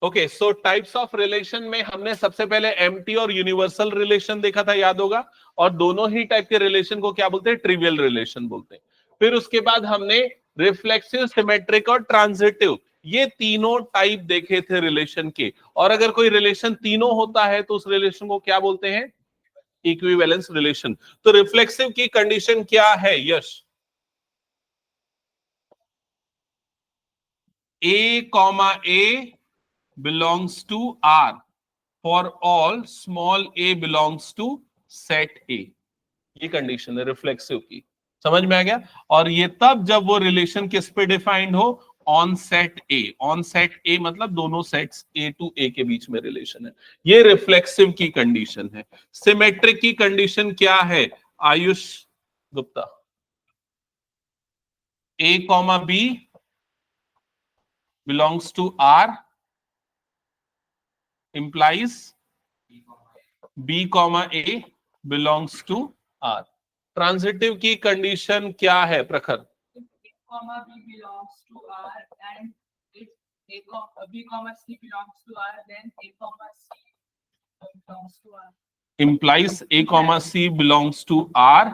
Okay, so types of relation में हमने सबसे पहले एम्प्टी और यूनिवर्सल रिलेशन देखा था, याद होगा, और दोनों ही टाइप के रिलेशन को क्या बोलते हैं, ट्रिवियल रिलेशन बोलते हैं। फिर उसके बाद हमने रिफ्लेक्सिव, सिमेट्रिक और ट्रांजिटिव, ये तीनों टाइप देखे थे रिलेशन के, और अगर कोई रिलेशन तीनों होता है तो उस रिलेशन को क्या बोलते हैं, इक्विवेलेंस रिलेशन। तो रिफ्लेक्सिव की कंडीशन क्या है यश, A, A belongs to R for all small a belongs to set A, ये कंडीशन है रिफ्लेक्सिव की, समझ में आ गया। और ये तब जब वो रिलेशन किस पे डिफाइंड हो, on set A. On set ए मतलब दोनों सेट्स ए टू ए के बीच में रिलेशन है, ये रिफ्लेक्सिव की कंडीशन है। सिमेट्रिक की कंडीशन क्या है Ayush Gupta, A, B belongs to R implies B, A belongs to R। Transitive की कंडीशन क्या है प्रखर, B belongs to R and if B, C belongs to R, then A, C belongs to R. Implies A, C belongs to R,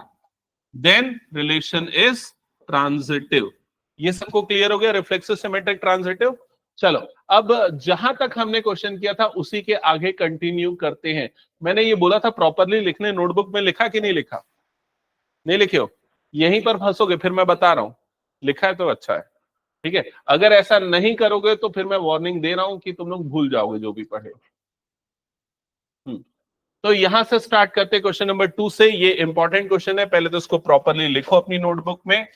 then relation is transitive। ये सबको clear हो गया, reflexive, symmetric, transitive. चलो अब जहां तक हमने question किया था उसी के आगे कंटिन्यू करते हैं। मैंने ये बोला था प्रॉपरली लिखने, नोटबुक में लिखा कि नहीं लिखा, नहीं लिखे हो, यहीं पर फंसोगे, फिर मैं बता रहा हूं, लिखा है तो अच्छा है, ठीक है। अगर ऐसा नहीं करोगे तो फिर मैं वार्निंग दे रहा हूं कि तुम लोग भूल जाओगे जो भी पढ़े। तो यहां से स्टार्ट करते क्वेश्चन नंबर 2 से। ये इंपॉर्टेंट क्वेश्चन है, पहले तो इसको प्रॉपरली लिखो अपनी नोटबुक में,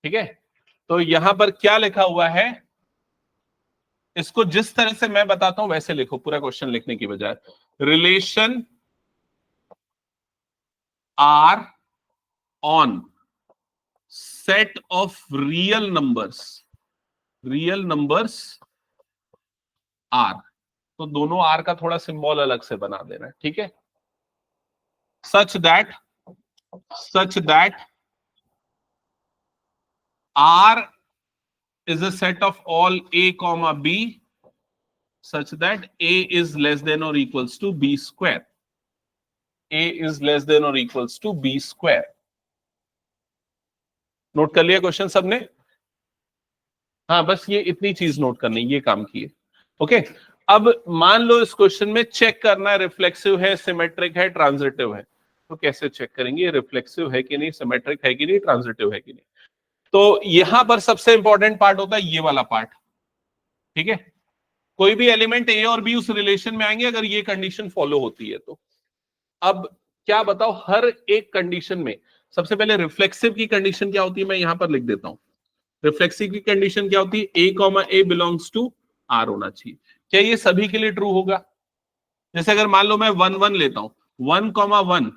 ठीक है। तो यहां पर क्या लिखा हुआ है, इसको जिस तरह से मैं बताता हूं वैसे लिखो, पूरा क्वेश्चन लिखने की बजाय। Relation R on set of real numbers R, तो दोनों आर का थोड़ा सिंबल अलग से बना देना है, ठीक है। Such that R is a set of all A, B such that A is less than or equals to B square. A is less than or equals to B square. Note कर लिया question सबने? हाँ, बस ये इतनी चीज note करनी, ये काम किए, ओके। अब मान लो इस क्वेश्चन में चेक करना है रिफ्लेक्सिव है, सिमेट्रिक है, ट्रांजिटिव है, तो कैसे चेक करेंगे रिफ्लेक्सिव है कि नहीं, सिमेट्रिक है कि नहीं, ट्रांजिटिव है कि नहीं। तो यहां पर सबसे इंपॉर्टेंट पार्ट होता है ये वाला पार्ट, ठीक है। कोई भी एलिमेंट ए और बी उस रिलेशन में आएंगे अगर ये कंडीशन फॉलो होती है तो। अब क्या बताओ, हर एक कंडीशन में सबसे पहले रिफ्लेक्सिव की कंडीशन क्या होती है, मैं यहां पर लिख देता हूं। रिफ्लेक्सिव की कंडीशन क्या होती है, ए बिलोंग्स टू आर होना चाहिए। क्या ये सभी के लिए ट्रू होगा? जैसे अगर मान लो मैं 1 1 लेता हूं, 1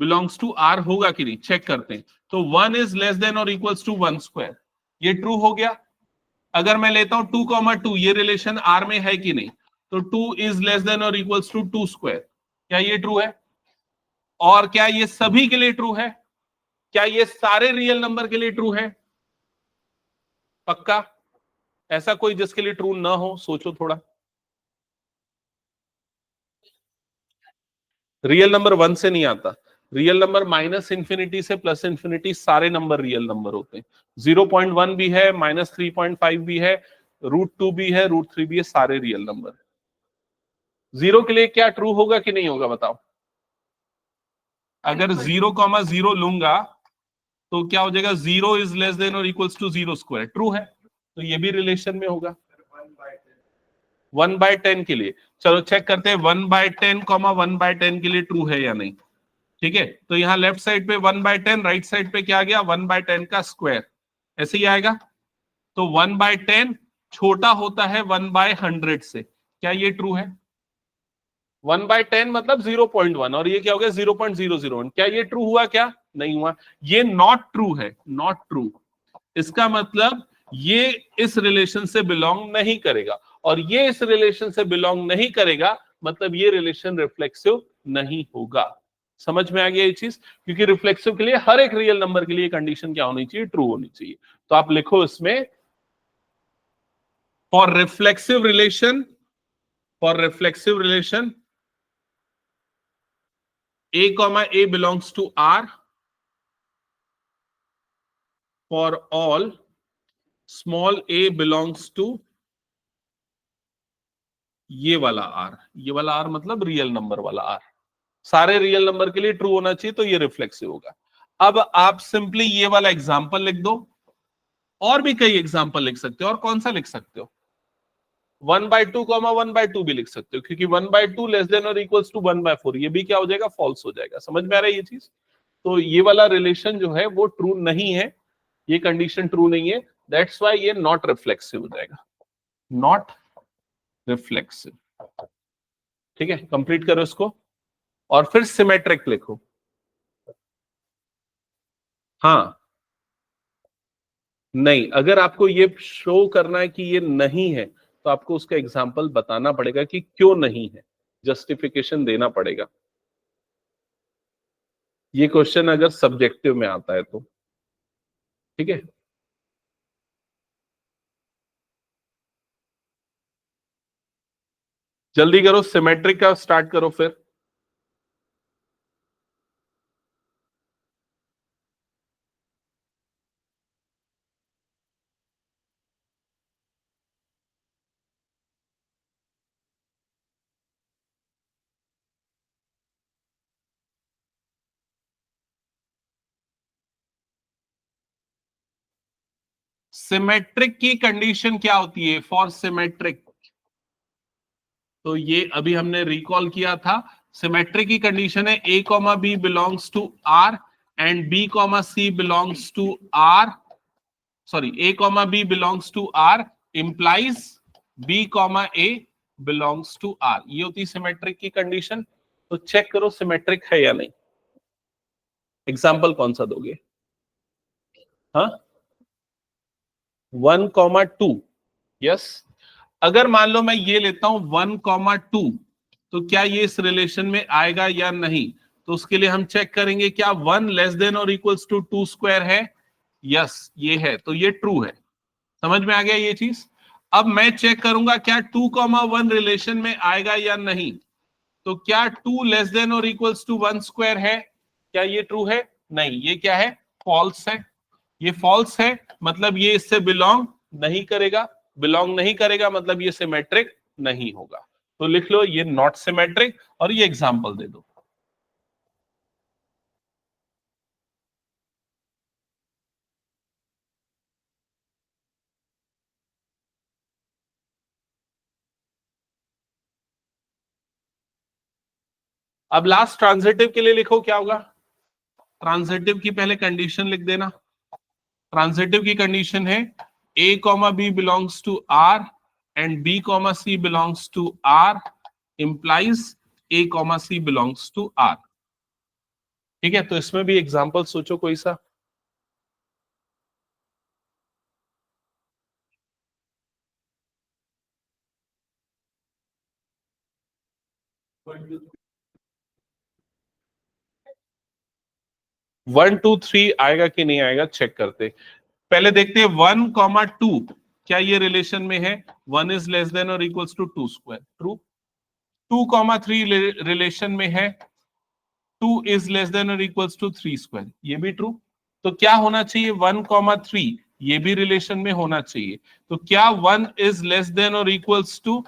बिलोंग्स टू आर होगा कि नहीं, चेक करते हैं। तो 1 इज लेस देन और इक्वल्स टू 1 स्क्वायर, ये ट्रू हो गया। अगर मैं लेता हूं 2, ये रिलेशन आर में है कि नहीं, तो 2 इज लेस देन और इक्वल्स टू 2 स्क्वायर, क्या ये ट्रू है? और क्या ये सभी के लिए ट्रू है? क्या ये सारे रियल नंबर के लिए ट्रू है? पक्का? ऐसा कोई जिसके लिए ट्रू ना हो, सोचो थोड़ा। रियल नंबर 1 से नहीं आता, रियल नंबर -इंफिनिटी से +इंफिनिटी सारे नंबर रियल नंबर होते हैं। 0.1 भी है, -3.5 भी है, √2 भी है, √3 भी है, सारे रियल नंबर है। 0 के लिए क्या ट्रू होगा कि नहीं होगा बताओ? अगर 0,0 लूंगा तो क्या हो जाएगा, 0 इज लेस देन और इक्वल्स टू 0 स्क्वायर, ट्रू है, तो ये भी रिलेशन में होगा। 1/10 के लिए चलो चेक करते हैं, 1/10, 1/10 के लिए ट्रू है या नहीं, ठीक है। तो यहाँ लेफ्ट साइड पे 1/10, राइट साइड पे क्या आ गया, 1/10 का स्क्वायर, ऐसे ही आएगा। तो 1/10 छोटा होता है 1/100 से, क्या ये ट्रू है? 1/10 मतलब 0.1, और ये क्या हो गया 0.001, क्या ये ट्रू हुआ? क्या नहीं हुआ, ये नॉट ट्रू है, नॉट ट्रू। इसका मतलब ये इस रिलेशन से बिलोंग नहीं करेगा, और ये इस रिलेशन से बिलोंग नहीं करेगा मतलब ये रिलेशन रिफ्लेक्सिव नहीं होगा। समझ में आ गया ये चीज? क्योंकि रिफ्लेक्सिव के लिए हर एक रियल नंबर के लिए कंडीशन क्या होनी चाहिए? ट्रू होनी चाहिए। तो आप लिखो इसमें for reflexive relation a, belongs to R for all small a belongs to ये वाला R मतलब रियल नंबर वाला R, सारे रियल नंबर के लिए ट्रू होना चाहिए, तो ये रिफ्लेक्सिव होगा। अब आप सिंपली ये वाला एग्जांपल लिख दो, और भी कई एग्जांपल लिख सकते हो। और कौन सा लिख सकते हो? 1/2, 1/2 भी लिख सकते हो, क्योंकि 1/2 लेस देन और इक्वल्स टू 1/4, ये भी क्या हो जाएगा? फॉल्स हो जाएगा। समझ में आ रहा है ये चीज? तो ये वाला रिलेशन जो है वो ट्रू नहीं है, ये कंडीशन ट्रू नहीं है, दैट्स व्हाई ये नॉट रिफ्लेक्सिव हो जाएगा, नॉट रिफ्लेक्सिव। ठीक है, कंप्लीट करो इसको और फिर सिमेट्रिक लिखो। हाँ, नहीं, अगर आपको ये शो करना है कि ये नहीं है, तो आपको उसका एग्जाम्पल बताना पड़ेगा कि क्यों नहीं है, जस्टिफिकेशन देना पड़ेगा। ये क्वेश्चन अगर सब्जेक्टिव में आता है तो ठीक है। जल्दी करो, सिमेट्रिक का स्टार्ट करो फिर। सिमेट्रिक की कंडीशन क्या होती है? फॉर सिमेट्रिक, तो ये अभी हमने रिकॉल किया था। सिमेट्रिक की कंडीशन है a, b belongs to R and b, c belongs to R, sorry a, b belongs to R implies b, a belongs to R। ये होती है सिमेट्रिक की कंडीशन। तो चेक करो सिमेट्रिक है या नहीं। एग्जाम्पल कौन सा दोगे? हाँ, 1,2, यस। अगर मान लो मैं ये लेता हूं 1,2, तो क्या ये इस रिलेशन में आएगा या नहीं? तो उसके लिए हम चेक करेंगे क्या 1 लेस देन और इक्वल्स टू 2 स्क्वायर है? यस, ये है, तो ये ट्रू है। समझ में आ गया ये चीज? अब मैं चेक करूंगा क्या 2,1 रिलेशन में आएगा या नहीं। तो क्या 2 लेस देन और इक्वल्स टू 1 स्क्वायर है? क्या ये ट्रू है? नहीं, ये क्या है? फॉल्स है। ये फॉल्स है, मतलब ये इससे बिलोंग नहीं करेगा। बिलोंग नहीं करेगा मतलब ये सिमेट्रिक नहीं होगा। तो लिख लो ये नॉट सिमेट्रिक, और ये एग्जांपल दे दो। अब लास्ट ट्रांजिटिव के लिए लिखो, क्या होगा? ट्रांजिटिव की पहले कंडीशन लिख देना। ट्रांजिटिव की कंडीशन है a, b belongs to R and b, c belongs to R implies a, c belongs to R। ठीक है, तो इसमें भी एग्जांपल सोचो कोई सा। वन टू थ्री आएगा कि नहीं आएगा चेक करते। पहले देखते हैं 1,2, क्या ये रिलेशन में है? 1 इज लेस देन और equals to 2 square, true. 2,3 relation में है, 2 इज लेस देन और इक्वल्स टू 3 स्क्वायर, ये भी ट्रू। तो क्या होना चाहिए? 1,3, ये भी रिलेशन में होना चाहिए। तो क्या 1 इज लेस देन और इक्वल्स टू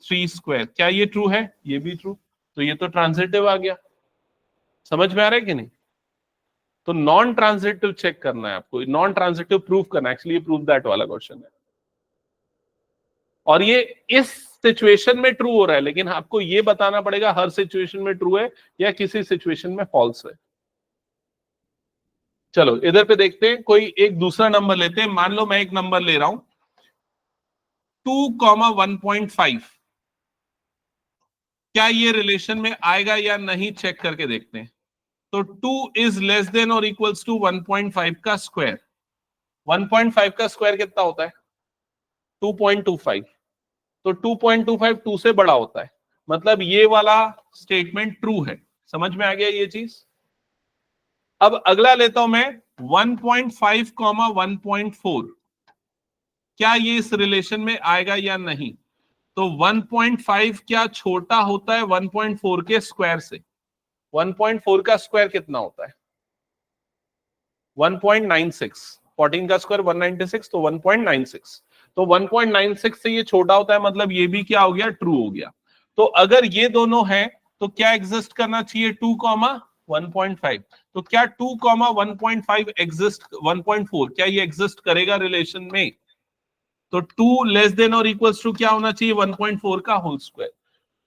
3 स्क्वायर, क्या ये ट्रू है? ये भी ट्रू। तो ये तो ट्रांजिटिव आ गया। समझ में आ रहा है कि नहीं? तो नॉन ट्रांजिटिव चेक करना है आपको, नॉन ट्रांजिटिव प्रूफ करना है। एक्चुअली ये प्रूफ दैट वाला क्वेश्चन है, और ये इस सिचुएशन में ट्रू हो रहा है, लेकिन आपको ये बताना पड़ेगा हर सिचुएशन में ट्रू है या किसी सिचुएशन में फॉल्स है। चलो इधर पे देखते हैं, कोई एक दूसरा नंबर लेते हैं। मान लो मैं एक नंबर ले रहा हूं 2,1.5, क्या ये रिलेशन में आएगा या नहीं चेक करके देखते हैं। तो 2 इज लेस देन और इक्वल्स टू 1.5 का स्क्वायर। 1.5 का स्क्वायर कितना होता है? 2.25। तो 2.25 2 से बड़ा होता है, मतलब ये वाला स्टेटमेंट ट्रू है। समझ में आ गया ये चीज? अब अगला लेता हूं मैं 1.5 कॉमा 1.4, क्या ये इस रिलेशन में आएगा या नहीं? तो 1.5 क्या छोटा होता है 1.4 के स्क्वायर से? 1.4 का स्क्वायर कितना होता है? 1.96, 14 का स्क्वायर 196, तो 1.96, तो 1.96 से ये छोटा होता है, मतलब ये भी क्या हो गया, ट्रू हो गया। तो अगर ये दोनों हैं तो क्या एग्जिस्ट करना चाहिए, 2 कॉमा 1.5। तो क्या 2 कॉमा 1.5 एग्जिस्ट, 1.4 क्या ये एग्जिस्ट करेगा रिलेशन में? तो 2 लेस देन और इक्वल्स टू क्या होना चाहिए, 1.4 का होल स्क्वायर।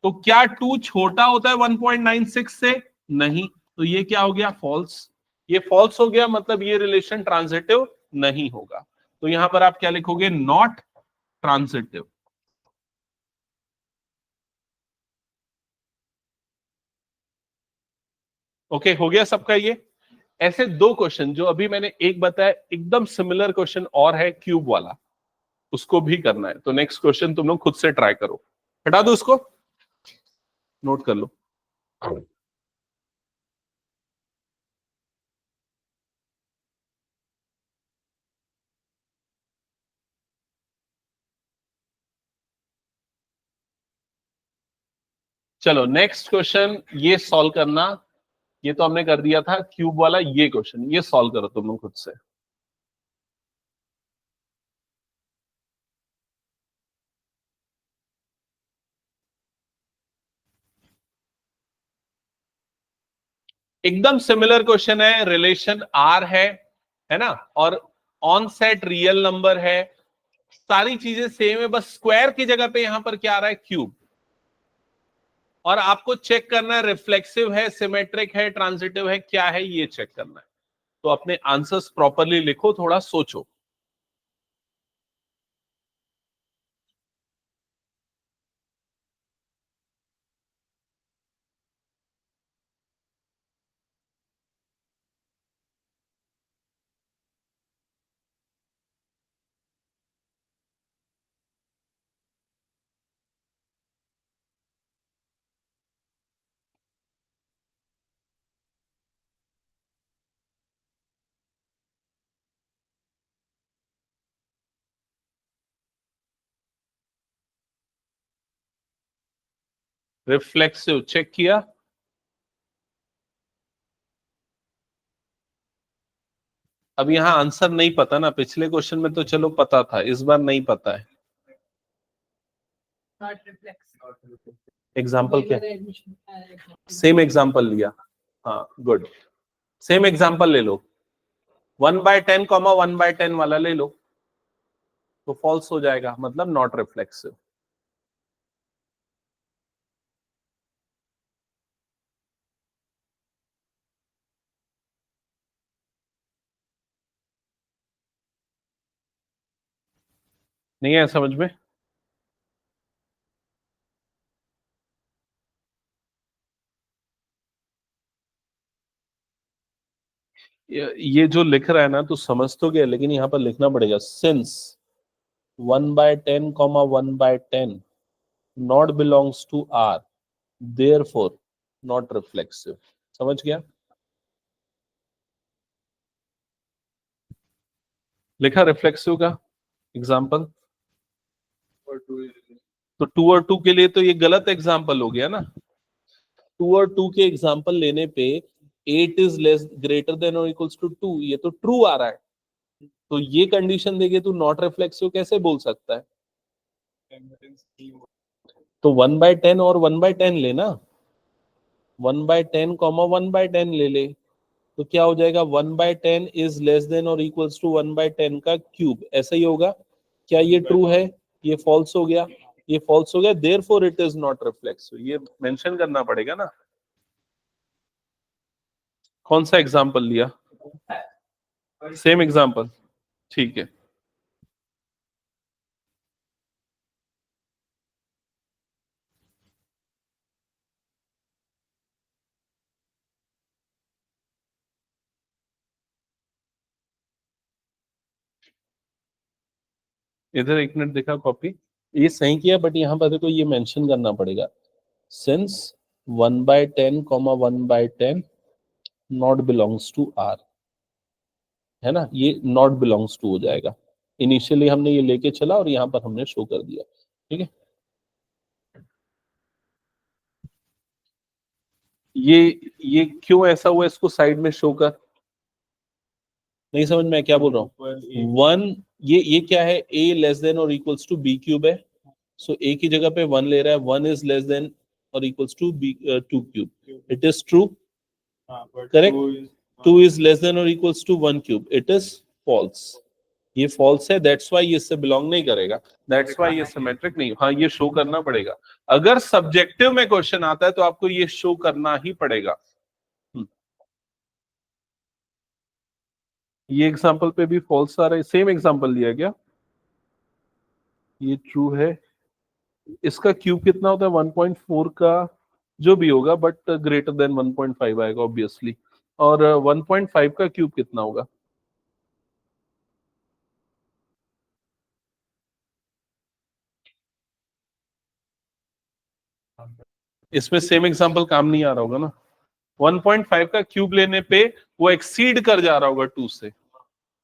तो क्या 2 छोटा होता है 1.96 से? नहीं, तो ये क्या हो गया, फॉल्स। ये फॉल्स हो गया, मतलब ये रिलेशन ट्रांजिटिव नहीं होगा। तो यहां पर आप क्या लिखोगे, नॉट ट्रांजिटिव। ओके, हो गया सबका ये। ऐसे दो क्वेश्चन जो अभी मैंने एक बताया, एकदम सिमिलर क्वेश्चन और है क्यूब वाला, उसको भी करना है। तो नेक्स्ट क्वेश्चन तुम लोग खुद से ट्राई करो, हटा दो उसको, नोट कर लो। चलो नेक्स्ट क्वेश्चन ये सॉल्व करना। ये तो हमने कर दिया था क्यूब वाला, ये क्वेश्चन ये सॉल्व करो तुम लोग खुद से। एकदम सिमिलर क्वेश्चन है, रिलेशन आर है ना, और ऑन सेट रियल नंबर है, सारी चीजें सेम है, बस स्क्वायर की जगह पे यहां पर क्या आ रहा है, क्यूब। और आपको चेक करना है रिफ्लेक्सिव है, सिमेट्रिक है, ट्रांजिटिव है, क्या है ये चेक करना है। तो अपने आंसर्स प्रॉपरली लिखो, थोड़ा सोचो। रिफ्लेक्सिव चेक किया, अब यहां आंसर नहीं पता ना, पिछले क्वेश्चन में तो चलो पता था, इस बार नहीं पता है। Not reflexive. एग्जाम्पल क्या, सेम एग्जाम्पल लिया, हाँ गुड, सेम एग्जाम्पल ले लो, 1/10 कॉमा 1/10 वाला ले लो, तो फॉल्स हो जाएगा, मतलब नॉट रिफ्लेक्सिव। नहीं है समझ में? ये जो लिख रहा है ना तो समझ तो गया, लेकिन यहां पर लिखना पड़ेगा, since 1/10 comma 1/10 not belongs to R, therefore not reflexive. समझ गया? लिखा रिफ्लेक्सिव का एग्जाम्पल। तो 2 और 2 के लिए तो ये गलत एग्जाम्पल हो गया ना, 2 और 2 के एग्जाम्पल लेने पे 8 इज लेस ग्रेटर देन और इक्वल्स टू 2, ये तो ट्रू आ रहा है, तो ये कंडीशन देके तू नॉट रिफ्लेक्सिव कैसे बोल सकता है? तो 1/10 और 1/10 लेना, 1/10 कॉमा 1/10 ले ले, तो क्या हो जाएगा, 1/10 इज लेस देन और इक्वल्स टू 1/10 का क्यूब, ऐसा ही होगा। क्या ये ट्रू है? ये फॉल्स हो गया, ये फॉल्स हो गया, therefore it is not reflexive, ये मेंशन करना पड़ेगा ना। कौन सा एग्जांपल लिया? सेम एग्जांपल, ठीक है। इधर एक मिनट दिखा कॉपी, ये सही किया, बट यहाँ पर देखो ये मेंशन करना पड़ेगा, since 1/10 comma 1/10 not belongs to R, है ना, ये नॉट बिलोंग्स टू हो जाएगा। इनिशियली हमने ये लेके चला और यहां पर हमने शो कर दिया, ठीक है। ये क्यों ऐसा हुआ, इसको साइड में शो कर, नहीं समझ में क्या बोल रहा हूँ। वन, ये क्या है, a लेस देन और इक्वल्स टू बी क्यूब है, सो a की जगह पे 1 ले रहा है, 1 इज लेस देन और equals to B 2 cube, it is true, correct. 2 is less than और equals to 1 cube, it is false, ये फॉल्स है, दैट्स व्हाई ये इससे बिलोंग नहीं करेगा, दैट्स व्हाई ये सिमेट्रिक नहीं। हाँ, ये शो करना पड़ेगा, अगर सब्जेक्टिव में क्वेश्चन आता है तो आपको ये शो करना ही पड़ेगा। ये एग्जांपल पे भी फॉल्स आ रहा है, सेम एग्जांपल लिया गया, ये ट्रू है। इसका क्यूब कितना होता है 1.4 का, जो भी होगा, बट ग्रेटर देन 1.5 आएगा ऑब्वियसली, और 1.5 का क्यूब कितना होगा, इसमें सेम एग्जांपल काम नहीं आ रहा होगा ना। 1.5 का क्यूब लेने पे वो एक्सीड कर जा रहा होगा 2 से,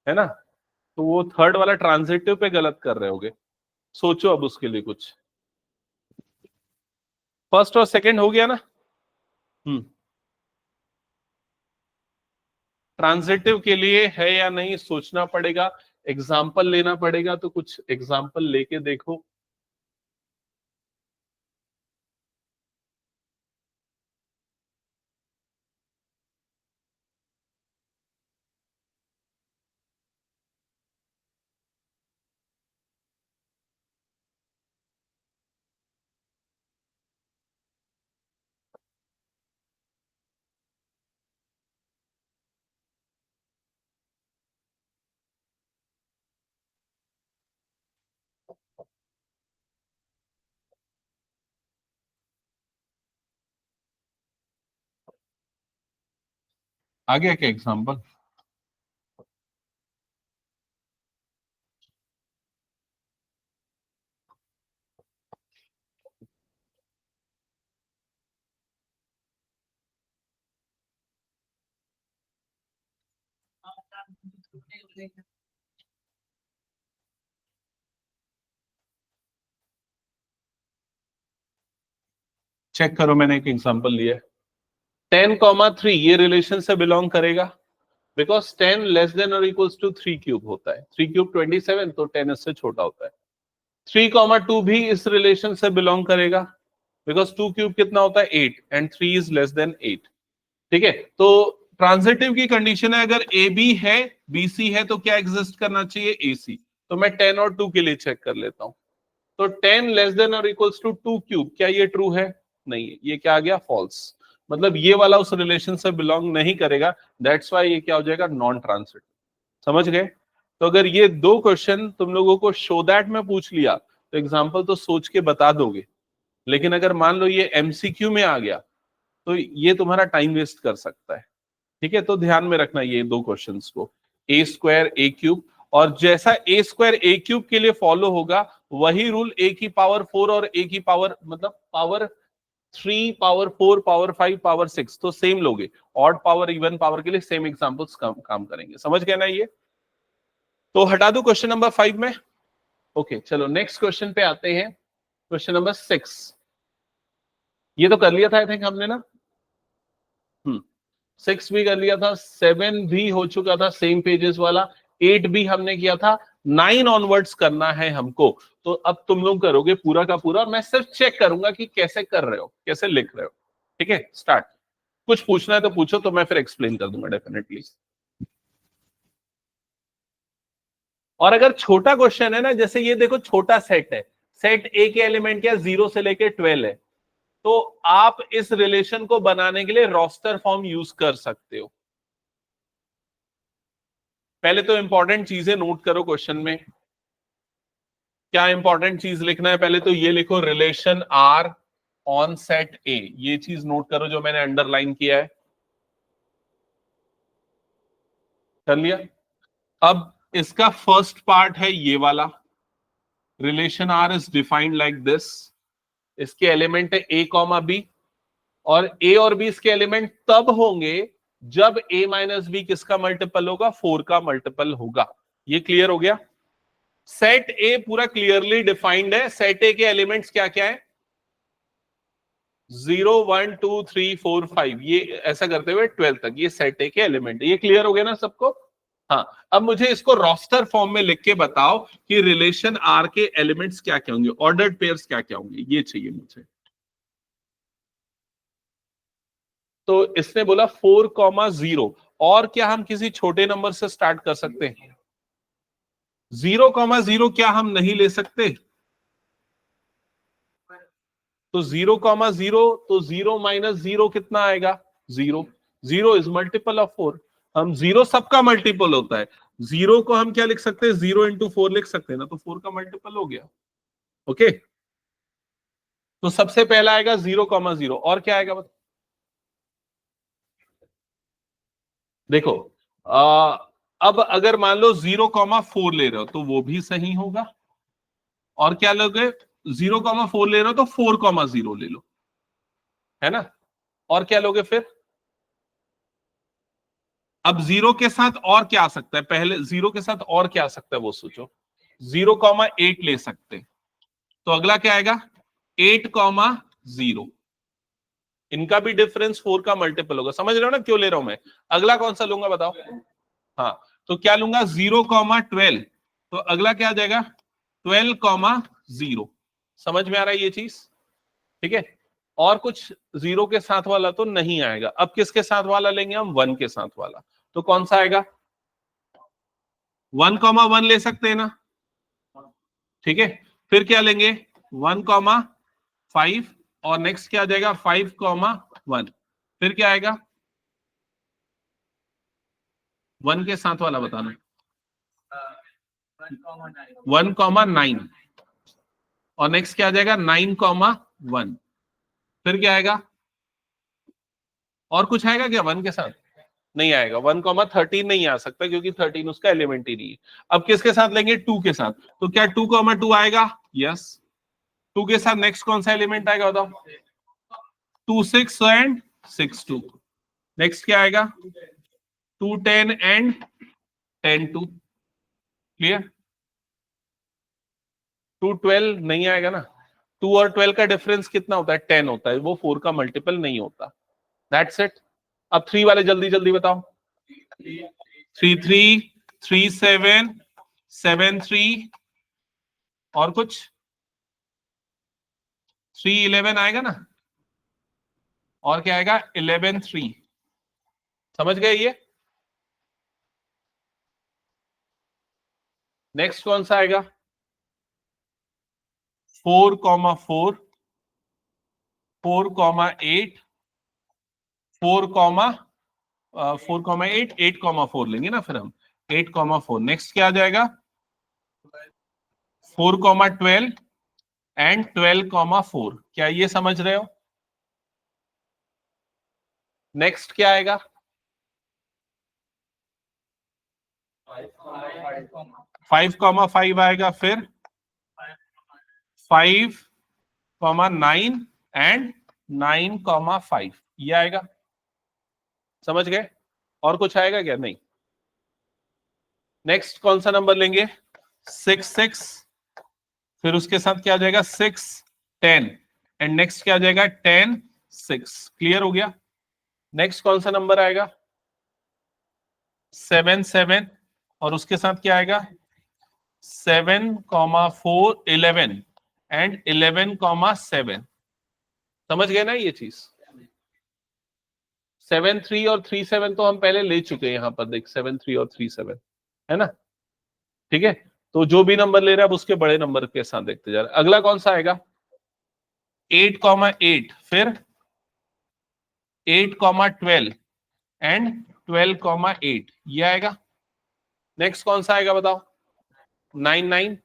है ना, तो वो थर्ड वाला ट्रांजिटिव पे गलत कर रहे होगे। सोचो अब उसके लिए कुछ, फर्स्ट और सेकंड हो गया ना। ट्रांजिटिव के लिए है या नहीं सोचना पड़ेगा, एग्जाम्पल लेना पड़ेगा, तो कुछ एग्जाम्पल लेके देखो। आ गया क्या एग्जाम्पल? चेक करो, मैंने एक एग्जांपल लिया है, 10,3 ये रिलेशन से बिलोंग करेगा, बिकॉज 10 लेस देन और इक्वल्स टू 3 क्यूब होता है, 3 क्यूब 27, तो 10 इससे छोटा होता है। 3,2 भी इस रिलेशन से बिलोंग करेगा, बिकॉज 2 क्यूब कितना होता है 8, एंड 3 इज लेस देन 8, ठीक है। तो ट्रांजिटिव की कंडीशन है, अगर ए बी है, बी सी है, तो क्या एग्जिस्ट करना चाहिए, ए सी। तो मैं 10 और 2 के लिए चेक कर लेता हूं, तो 10 लेस देन और इक्वल्स टू 2 क्यूब, क्या ये ट्रू है, नहीं है, ये क्या आ गया, फॉल्स, मतलब ये वाला उस रिलेशन से बिलोंग नहीं करेगा, दैट्स व्हाई ये क्या हो जाएगा, नॉन ट्रांजिटिव। समझ गए? तो अगर ये दो क्वेश्चन तुम लोगों को शो दैट में पूछ लिया तो एग्जाम्पल तो सोच के बता दोगे, लेकिन अगर मान लो ये एमसीक्यू में आ गया तो ये तुम्हारा टाइम वेस्ट कर सकता है, ठीक है। तो ध्यान में रखना ये दो क्वेश्चंस को, ए स्क्वायर ए क्यूब, और जैसा ए स्क्वायर ए क्यूब के लिए फॉलो होगा वही रूल ए की पावर 4 और ए की पावर मतलब पावर 3, पावर 4, पावर 5, पावर 6, तो सेम लोगे, ऑड पावर इवन पावर के लिए सेम एग्जांपल्स काम करेंगे। समझ गए ना ये? तो हटा दो क्वेश्चन नंबर 5 में। ओके, चलो नेक्स्ट क्वेश्चन पे आते हैं, क्वेश्चन नंबर 6। ये तो कर लिया था आई थिंक हमने ना, 6 भी कर लिया था, 7 भी हो चुका था सेम पेजेस वाला, 8 भी हमने किया था, 9 ऑनवर्ड्स करना है हमको। तो अब तुम लोग करोगे पूरा का पूरा, और मैं सिर्फ चेक करूंगा कि कैसे कर रहे हो, कैसे लिख रहे हो, ठीक है। स्टार्ट। कुछ पूछना है तो पूछो, तो मैं फिर एक्सप्लेन कर दूंगा डेफिनेटली। और अगर छोटा क्वेश्चन है ना, जैसे ये देखो छोटा सेट है, सेट ए के एलिमेंट क्या 0 से लेके 12 है, तो आप इस रिलेशन को बनाने के लिए रोस्टर फॉर्म यूज कर सकते हो। पहले तो इंपॉर्टेंट चीजें नोट करो क्वेश्चन में, क्या इंपॉर्टेंट चीज लिखना है, पहले तो ये लिखो relation R on set A, ये चीज नोट करो जो मैंने अंडरलाइन किया है, कर लिया। अब इसका फर्स्ट पार्ट है ये वाला, relation R is defined like this, इसके एलिमेंट है ए कॉमा बी, और ए और बी इसके एलिमेंट तब होंगे जब a माइनस बी किसका मल्टीपल होगा, 4 का मल्टीपल होगा। ये क्लियर हो गया। सेट ए पूरा क्लियरली डिफाइंड है। सेट ए के एलिमेंट्स क्या क्या है, 0 1 2 3 4 5, ये ऐसा करते हुए 12 तक ये सेट ए के एलिमेंट है। ये क्लियर हो गया ना सबको। हाँ, अब मुझे इसको रोस्टर फॉर्म में लिख के बताओ कि रिलेशन आर के एलिमेंट्स क्या क्या होंगे, ऑर्डर्ड पेयर्स क्या क्या होंगे, ये चाहिए मुझे। तो इसने बोला 4,0, और क्या हम किसी छोटे नंबर से स्टार्ट कर सकते हैं? 0,0 क्या हम नहीं ले सकते? तो 0,0, तो 0 माइनस 0 कितना आएगा, 0। 0 इज मल्टीपल ऑफ 4। हम 0 सबका मल्टीपल होता है। 0 को हम क्या लिख सकते हैं, 0 इंटू 4 लिख सकते हैं ना, तो 4 का मल्टीपल हो गया। ओके, तो सबसे पहला आएगा 0,0, और क्या आएगा बताओ। देखो अब अगर मान लो 0,4 ले रहे हो तो वो भी सही होगा। और क्या लोगे, 0,4 ले रहे हो तो 4,0 ले लो, है ना। और क्या लोगे फिर, अब 0 के साथ और क्या आ सकता है, पहले 0 के साथ और क्या आ सकता है वो सोचो। 0,8 ले सकते, तो अगला क्या आएगा, 8,0। इनका भी डिफरेंस 4 का मल्टीपल होगा। समझ रहे हो ना क्यों ले रहा हूं मैं। अगला कौन सा लूंगा बताओ। हाँ, तो क्या लूंगा, 0,12, तो अगला क्या आ जाएगा, 12,0। समझ में आ रहा है ये चीज, ठीक है। और कुछ 0 के साथ वाला तो नहीं आएगा। अब किसके साथ वाला लेंगे हम, 1 के साथ वाला। तो कौन सा आएगा, 1,1 ले सकते हैं ना, ठीक है। फिर क्या लेंगे, 1,5, और नेक्स्ट क्या आ जाएगा, 5,1। फिर क्या आएगा, 1 के साथ वाला बताना, 1,9, और नेक्स्ट क्या आ जाएगा, 9,1। फिर क्या आएगा, और कुछ आएगा क्या 1 के साथ, नहीं आएगा। 1,13 नहीं आ सकता क्योंकि 13 उसका एलिमेंट ही नहीं है। अब किसके साथ लेंगे, 2 के साथ, तो क्या 2,2 आएगा, यस। 2 के साथ नेक्स्ट कौन सा एलिमेंट आएगा बताओ, 2 6 एंड 6 2। नेक्स्ट क्या आएगा, 2 10 एंड 10 2। क्लियर। 2 12 नहीं आएगा ना, 2 और 12 का डिफरेंस कितना होता है, 10 होता है, वो 4 का मल्टीपल नहीं होता। That's it. अब 3 वाले जल्दी जल्दी बताओ, 3 3 3 7 7 3, और कुछ 3 11 आएगा ना, और क्या आएगा, 11 3। समझ गए ये। नेक्स्ट कौन सा आएगा, 4,4 4,8 4,8 8,4 लेंगे ना फिर हम, 8,4। नेक्स्ट क्या आ जाएगा, 4,12 एंड 12,4। क्या ये समझ रहे हो। नेक्स्ट क्या आएगा, 5,5 आएगा। फिर 5,9 एंड 9,5 ये आएगा। समझ गए। और कुछ आएगा क्या, नहीं। नेक्स्ट कौन सा नंबर लेंगे, 6 6। फिर उसके साथ क्या आ जाएगा, 6 10, एंड नेक्स्ट क्या आ जाएगा, 10 6। क्लियर हो गया। नेक्स्ट कौन सा नंबर आएगा, 7 7, और उसके साथ क्या आएगा, 7,4 11 एंड 11,7। समझ गए ना ये चीज। 7 3 और 3 7 तो हम पहले ले चुके हैं, यहां पर देख 7 3 और 3 7, है ना, ठीक है। तो जो भी नंबर ले रहा है अब उसके बड़े नंबर के साथ देखते जा रहे हैं। अगला कौन सा आएगा, 8,8, फिर 8,12 एंड 12,8 ये आएगा। नेक्स्ट कौन सा आएगा बताओ, 9 9,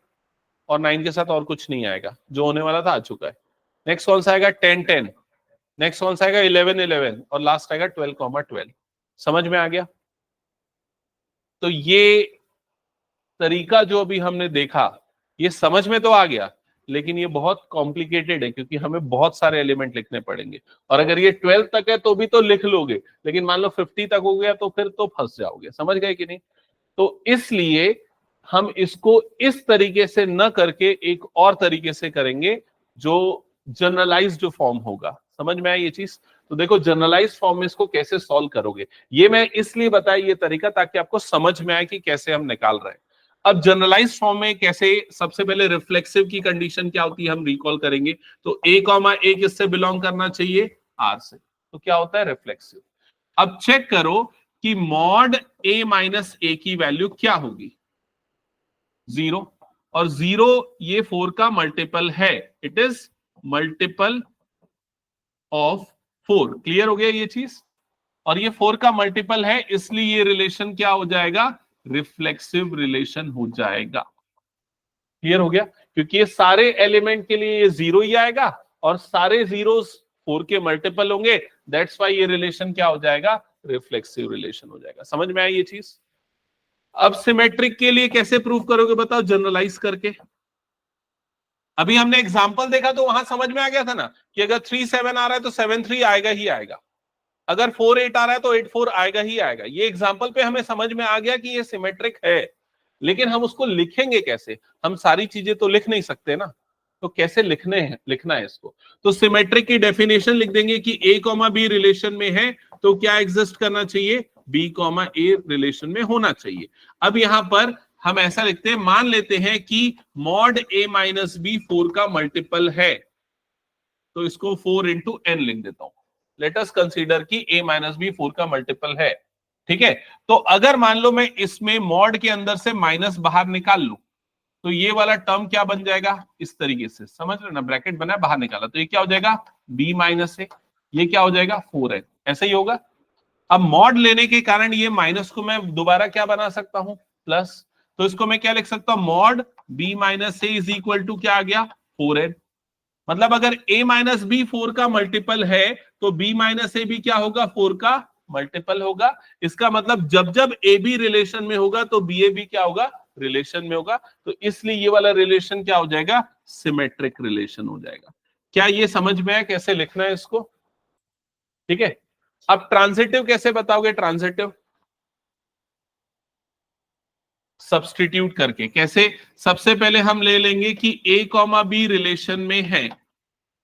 और 9 के साथ और कुछ नहीं आएगा, जो होने वाला था आ चुका है। नेक्स्ट कौन सा आएगा, 10 10। नेक्स्ट कौन सा आएगा, 11 11, और लास्ट आएगा 12,12। समझ में आ गया। तो ये तरीका जो अभी हमने देखा, ये समझ में तो आ गया, लेकिन ये बहुत कॉम्प्लिकेटेड है क्योंकि हमें बहुत सारे एलिमेंट लिखने पड़ेंगे। और अगर ये 12 तक है तो भी तो लिख लोगे, लेकिन मान लो 50 तक हो गया तो फिर तो फंस जाओगे। समझ गए कि नहीं? तो इसलिए हम इसको इस तरीके से न करके एक और तरीके से करेंगे जो जनरलाइज्ड फॉर्म होगा। समझ में आई ये चीज? तो देखो जनरलाइज्ड फॉर्म में इसको कैसे सॉल्व करोगे, ये मैं इसलिए बताया ये तरीका ताकि आपको समझ में आए कि कैसे हम निकाल रहे हैं। अब जनरलाइज फॉर्म में कैसे, सबसे पहले रिफ्लेक्सिव की कंडीशन क्या होती है हम रिकॉल करेंगे। तो a कॉमा a किससे बिलोंग करना चाहिए? r से। तो क्या होता है? रिफ्लेक्सिव। अब चेक करो कि मॉड a माइनस a की वैल्यू क्या होगी? 0। और 0 ये 4 का मल्टीपल है, it is multiple of 4। Clear हो गया ये चीज? और ये 4 का मल्टीपल है, इसलिए ये रिलेशन क्या हो जाएगा? रिफ्लेक्सिव रिलेशन हो जाएगा। क्लियर हो गया? क्योंकि ये सारे एलिमेंट के लिए ये 0 ही आएगा और सारे जीरोस 4 के मल्टीपल होंगे, दैट्स व्हाई ये रिलेशन क्या हो जाएगा? रिफ्लेक्सिव रिलेशन हो जाएगा। समझ में आई ये चीज? अब सिमेट्रिक के लिए कैसे प्रूव करोगे बताओ? जनरलाइज करके। अभी हमने एग्जांपल देखा तो वहां समझ में आ गया था ना कि अगर 3 7 आ रहा है तो 7 3 आएगा ही आएगा, अगर 4 8 आ रहा है तो 8 4 आएगा ही आएगा। ये एग्जांपल पे हमें समझ में आ गया कि ये सिमेट्रिक है, लेकिन हम उसको लिखेंगे कैसे? हम सारी चीजें तो लिख नहीं सकते ना, तो कैसे लिखना है इसको? तो सिमेट्रिक की डेफिनेशन लिख देंगे कि a कॉमा बी रिलेशन में है तो क्या एग्जिस्ट करना चाहिए? b कॉमा ए रिलेशन में होना चाहिए। अब यहां पर हम ऐसा लिखते हैं, मान लेते हैं कि मॉड a माइनस बी 4 का मल्टीपल है, तो इसको 4 इंटू एन लिख देता हूं। लेट अस कंसीडर कि a माइनस बी 4 का मल्टीपल है। ठीक है, तो अगर मान लो मैं इसमें मॉड के अंदर से माइनस बाहर निकाल लूं तो ये वाला टर्म क्या बन जाएगा? इस तरीके से, समझ रहे ना? ब्रैकेट बना बाहर निकाला तो ये क्या हो जाएगा? b माइनस ए। ये क्या हो जाएगा? 4n। ऐसा ही होगा। अब मॉड लेने के कारण ये माइनस को मैं दोबारा क्या बना सकता हूं? प्लस। तो इसको मैं क्या लिख सकता हूं? Mod b minus A is equal to क्या आ गया? 4n। मतलब अगर a माइनस बी 4 का मल्टीपल है तो b माइनस ए भी क्या होगा? 4 का मल्टीपल होगा। इसका मतलब जब जब ए बी रिलेशन में होगा तो बी ए भी क्या होगा? रिलेशन में होगा। तो इसलिए ये वाला रिलेशन क्या हो जाएगा? सिमेट्रिक रिलेशन हो जाएगा। क्या ये समझ में है कैसे लिखना है इसको? ठीक है। अब ट्रांजिटिव कैसे बताओगे? ट्रांजिटिव सब्सटीट्यूट करके। कैसे? सबसे पहले हम ले लेंगे कि a कॉमा बी रिलेशन में है।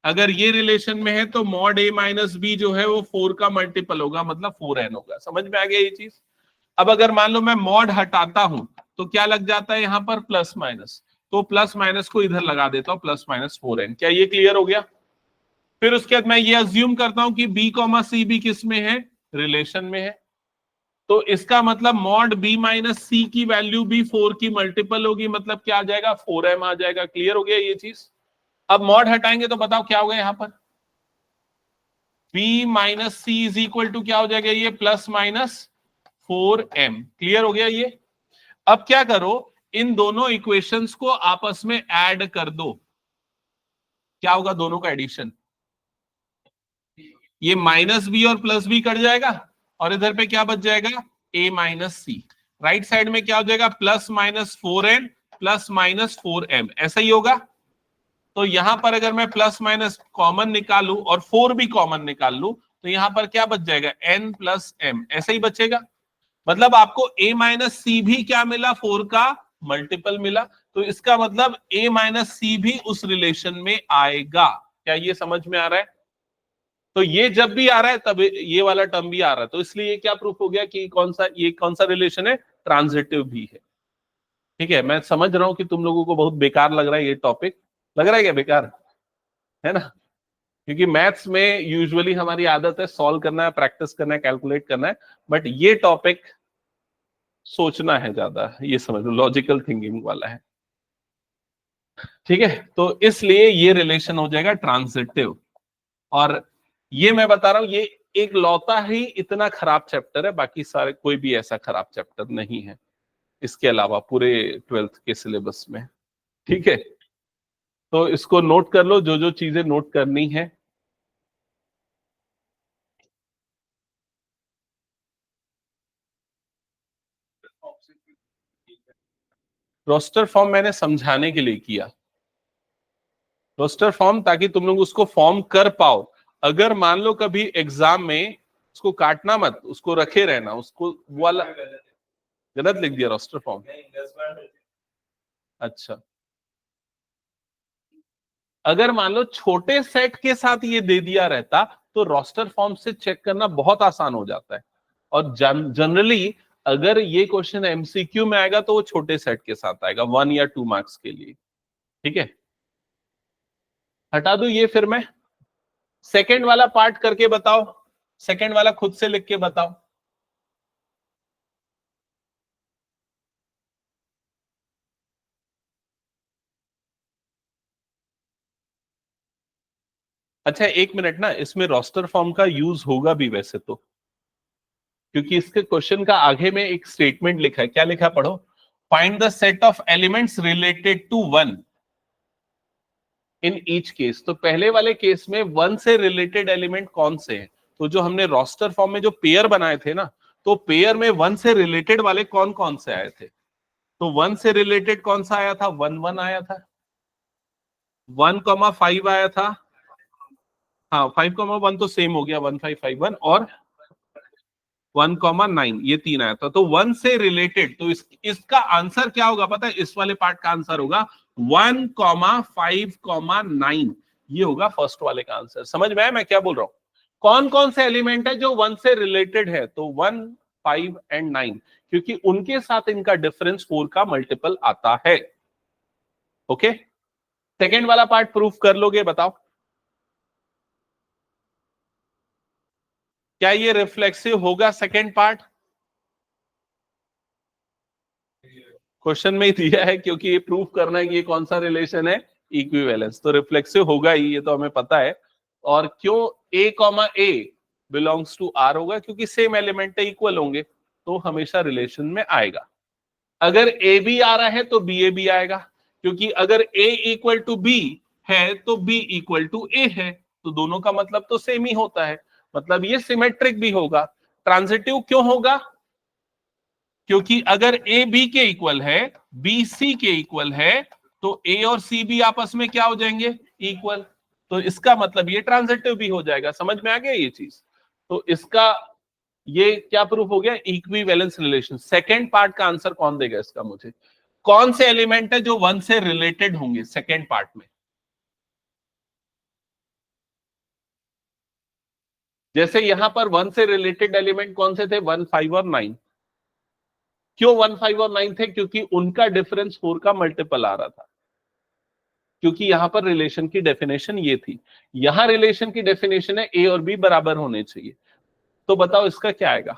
अगर ये रिलेशन में है तो मॉड a माइनस बी जो है वो 4 का मल्टीपल होगा, मतलब 4n होगा। समझ में आ गया ये चीज? अब अगर मान लो मैं मॉड हटाता हूं तो क्या लग जाता है यहां पर? Plus minus. तो प्लस माइनस को इधर लगा देता हूं, प्लस माइनस 4n। क्या ये क्लियर हो गया? फिर उसके बाद मैं ये अज्यूम करता हूं कि b कॉमा सी भी किस में है? रिलेशन में है। तो इसका मतलब मॉड b माइनस सी की वैल्यू भी 4 की मल्टीपल होगी, मतलब क्या आ जाएगा? 4m आ जाएगा। क्लियर हो गया ये चीज? अब मॉड हटाएंगे तो बताओ क्या होगा यहां पर? b minus C is equal to क्या हो जाएगा? ये प्लस माइनस 4m। क्लियर हो गया ये? अब क्या करो, इन दोनों इक्वेशंस को आपस में ऐड कर दो। क्या होगा? दोनों का एडिशन। ये माइनस बी और प्लस बी कट जाएगा और इधर पे क्या बच जाएगा? a minus C. Right side में क्या हो जाएगा? Plus minus 4n plus minus 4m। ऐसा ही होगा। तो यहां पर अगर मैं प्लस माइनस कॉमन निकालू और 4 भी कॉमन निकाल लू तो यहां पर क्या बच जाएगा? n plus m। ऐसा ही बचेगा। मतलब आपको a माइनस सी भी क्या मिला? 4 का मल्टीपल मिला। तो इसका मतलब a माइनस सी भी उस रिलेशन में आएगा। क्या ये समझ में आ रहा है? तो ये जब भी आ रहा है तब ये वाला टर्म भी आ रहा है। तो इसलिए ये क्या प्रूफ हो गया कि ये कौन सा रिलेशन है? ट्रांजिटिव भी है। ठीक है, मैं समझ रहा हूं कि तुम लोगों को बहुत बेकार लग रहा है ये टॉपिक। लग रहा है क्या बेकार? है ना? क्योंकि मैथ्स में यूजुअली हमारी आदत है सॉल्व करना है, प्रैक्टिस करना है, कैलकुलेट करना है, बट ये टॉपिक सोचना है ज्यादा, ये समझ लो लॉजिकल थिंकिंग वाला है। ठीक है, तो इसलिए ये रिलेशन हो जाएगा ट्रांजिटिव। और ये मैं बता रहा हूं, ये एक लौता ही इतना खराब चैप्टर है, बाकी सारे कोई भी ऐसा खराब चैप्टर नहीं है इसके अलावा पूरे 12th के सिलेबस में। ठीक है, तो इसको नोट कर लो जो जो चीजें नोट करनी है। रोस्टर फॉर्म मैंने समझाने के लिए किया, रोस्टर फॉर्म, ताकि तुम लोग उसको फॉर्म कर पाओ। अगर मान लो कभी एग्जाम में उसको काटना मत, उसको रखे रहना, उसको वाला गलत लिख दिया रोस्टर फॉर्म। अच्छा, अगर मान लो छोटे सेट के साथ ये दे दिया रहता तो रोस्टर फॉर्म से चेक करना बहुत आसान हो जाता है। और जनरली अगर ये क्वेश्चन एमसीक्यू में आएगा तो वो छोटे सेट के साथ आएगा, 1 या 2 मार्क्स के लिए। ठीक है, हटा दो ये, फिर मैं सेकंड वाला पार्ट करके बताओ, सेकंड वाला खुद से लिख के बताओ। अच्छा, 1 मिनट ना, इसमें रोस्टर फॉर्म का यूज होगा भी वैसे तो, क्योंकि इसके क्वेश्चन का आगे में एक स्टेटमेंट लिखा है। क्या लिखा है, पढ़ो। Find the set of elements related to 1 in each case. तो पहले वाले केस में 1 से रिलेटेड एलिमेंट कौन से हैं? तो जो हमने रोस्टर फॉर्म में जो पेयर बनाए थे ना, तो पेयर में 1 से रिलेटेड वाले कौन कौन से आए थे? तो 1 से रिलेटेड कौन सा आया था? 1 1 आया था, 1,5 आया था। हाँ, 5,1 तो सेम हो गया, 1,5,5,1, और 1,9, ये 3 आया था। तो 1 से रिलेटेड, तो इसका आंसर क्या होगा पता है? इस वाले पार्ट का आंसर होगा 1,5,9। ये होगा फर्स्ट वाले का आंसर। समझ में आया मैं क्या बोल रहा हूं? कौन कौन से एलिमेंट है जो 1 से रिलेटेड है? तो 1, 5 एंड 9, क्योंकि उनके साथ इनका डिफरेंस 4 का मल्टीपल आता है। ओके, सेकेंड वाला पार्ट प्रूफ कर लोगे? बताओ, क्या ये रिफ्लेक्सिव होगा सेकेंड पार्ट? क्वेश्चन में ही दिया है, क्योंकि ये प्रूफ करना है कि ये कौन सा रिलेशन है, इक्विवेलेंस। तो रिफ्लेक्सिव होगा ही, ये तो हमें पता है। और क्यों a comma a belongs to r होगा? क्योंकि सेम एलिमेंट है, इक्वल होंगे, तो हमेशा रिलेशन में आएगा। अगर a b आ रहा है तो b a b आएगा, क्योंकि अगर a इक्वल टू b है तो b इक्वल टू a है, तो दोनों का मतलब तो सेम ही होता है, मतलब ये सिमेट्रिक भी होगा। ट्रांजिटिव क्यों होगा? क्योंकि अगर ए बी के इक्वल है, बी सी के इक्वल है, तो ए और सी भी आपस में क्या हो जाएंगे? इक्वल। तो इसका मतलब ये ट्रांजिटिव भी हो जाएगा। समझ में आ गया ये चीज? तो इसका ये क्या प्रूफ हो गया? Equivalence relation. सेकेंड पार्ट का आंसर कौन देगा इसका मुझे? कौन से एलिमेंट है जो 1 से रिलेटेड होंगे सेकेंड पार्ट में? जैसे यहां पर 1 से रिलेटेड एलिमेंट कौन से थे? 1, 5 और 9। क्यों 1, 5 और 9 थे? क्योंकि उनका डिफरेंस 4 का मल्टीपल आ रहा था। क्योंकि यहां पर रिलेशन की डेफिनेशन ये थी, यहां रिलेशन की डेफिनेशन है ए और बी बराबर होने चाहिए। तो बताओ इसका क्या आएगा?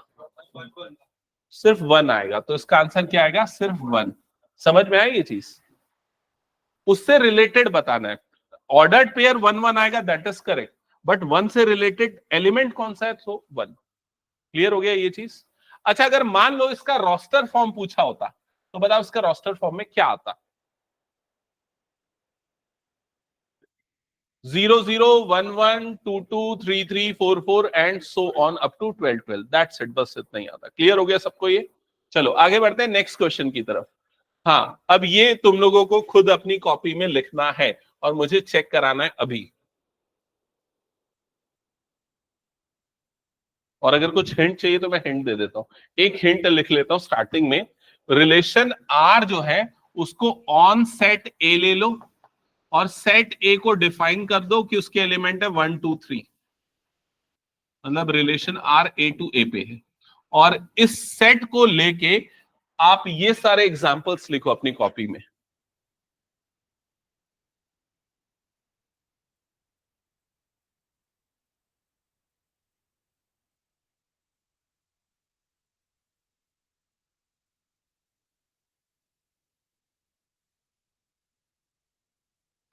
सिर्फ 1 आएगा। तो इसका आंसर क्या आएगा? सिर्फ 1। समझ में आया ये चीज? उससे रिलेटेड बताना है। ऑर्डर्ड पेयर 1 1 आएगा, दैट इज करेक्ट, बट 1 से रिलेटेड एलिमेंट कौन सा है? तो 1। क्लियर हो गया ये चीज? अच्छा, अगर मान लो इसका रोस्टर फॉर्म पूछा होता तो बताओ इसका रोस्टर फॉर्म में क्या आता? 0 0 1 1 2 2 3 3 4 4 and so on up to 12 12। That's it, बस इतना ही आता। क्लियर हो गया सबको ये? चलो आगे बढ़ते हैं नेक्स्ट क्वेश्चन की तरफ। हाँ, अब ये तुम लोगों को खुद अपनी कॉपी में लिखना है और मुझे चेक कराना है अभी। और अगर कुछ हिंट चाहिए तो मैं हिंट दे देता हूं। एक हिंट लिख लेता हूं स्टार्टिंग में। रिलेशन आर जो है उसको ऑन सेट ए ले लो और सेट ए को डिफाइन कर दो कि उसके एलिमेंट है 1 2 3। मतलब रिलेशन आर ए टू ए पे है, और इस सेट को लेके आप ये सारे एग्जांपल्स लिखो अपनी कॉपी में।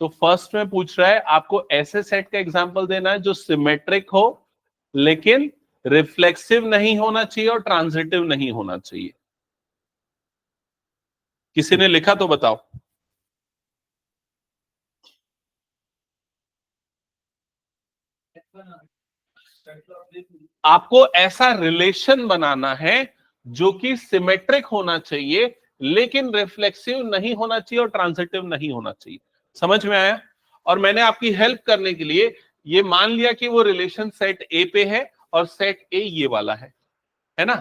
तो फर्स्ट में पूछ रहा है आपको ऐसे सेट का एग्जांपल देना है जो सिमेट्रिक हो लेकिन रिफ्लेक्सिव नहीं होना चाहिए और ट्रांजिटिव नहीं होना चाहिए। किसी ने लिखा तो बताओ। आपको ऐसा रिलेशन बनाना है जो कि सिमेट्रिक होना चाहिए लेकिन रिफ्लेक्सिव नहीं होना चाहिए और ट्रांजिटिव नहीं होना चाहिए। समझ में आया? और मैंने आपकी हेल्प करने के लिए ये मान लिया कि वो रिलेशन सेट ए पे है और सेट ए ये वाला है ना।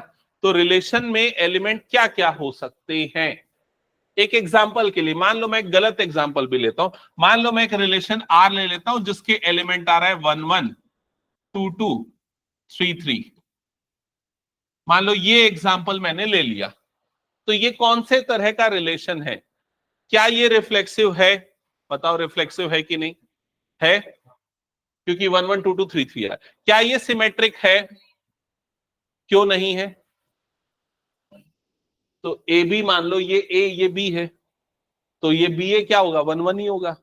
तो रिलेशन में एलिमेंट क्या क्या हो सकते हैं, एक एग्जांपल के लिए मान लो मैं एक गलत एग्जांपल भी लेता हूं, मान लो मैं एक रिलेशन आर ले लेता हूं जिसके एलिमेंट आ रहा है 1 1 2 2 3 3। मान लो ये एग्जांपल मैंने ले लिया, तो ये कौन से तरह का रिलेशन है? क्या ये रिफ्लेक्सिव है? बताओ रिफ्लेक्सिव है कि नहीं है, क्योंकि 1 1 2 2 3 3 है। क्या ये सिमेट्रिक है? क्यों नहीं है? तो ए बी, मान लो ये ए ये बी है, तो ये बी ए क्या होगा? 1 1 ही होगा।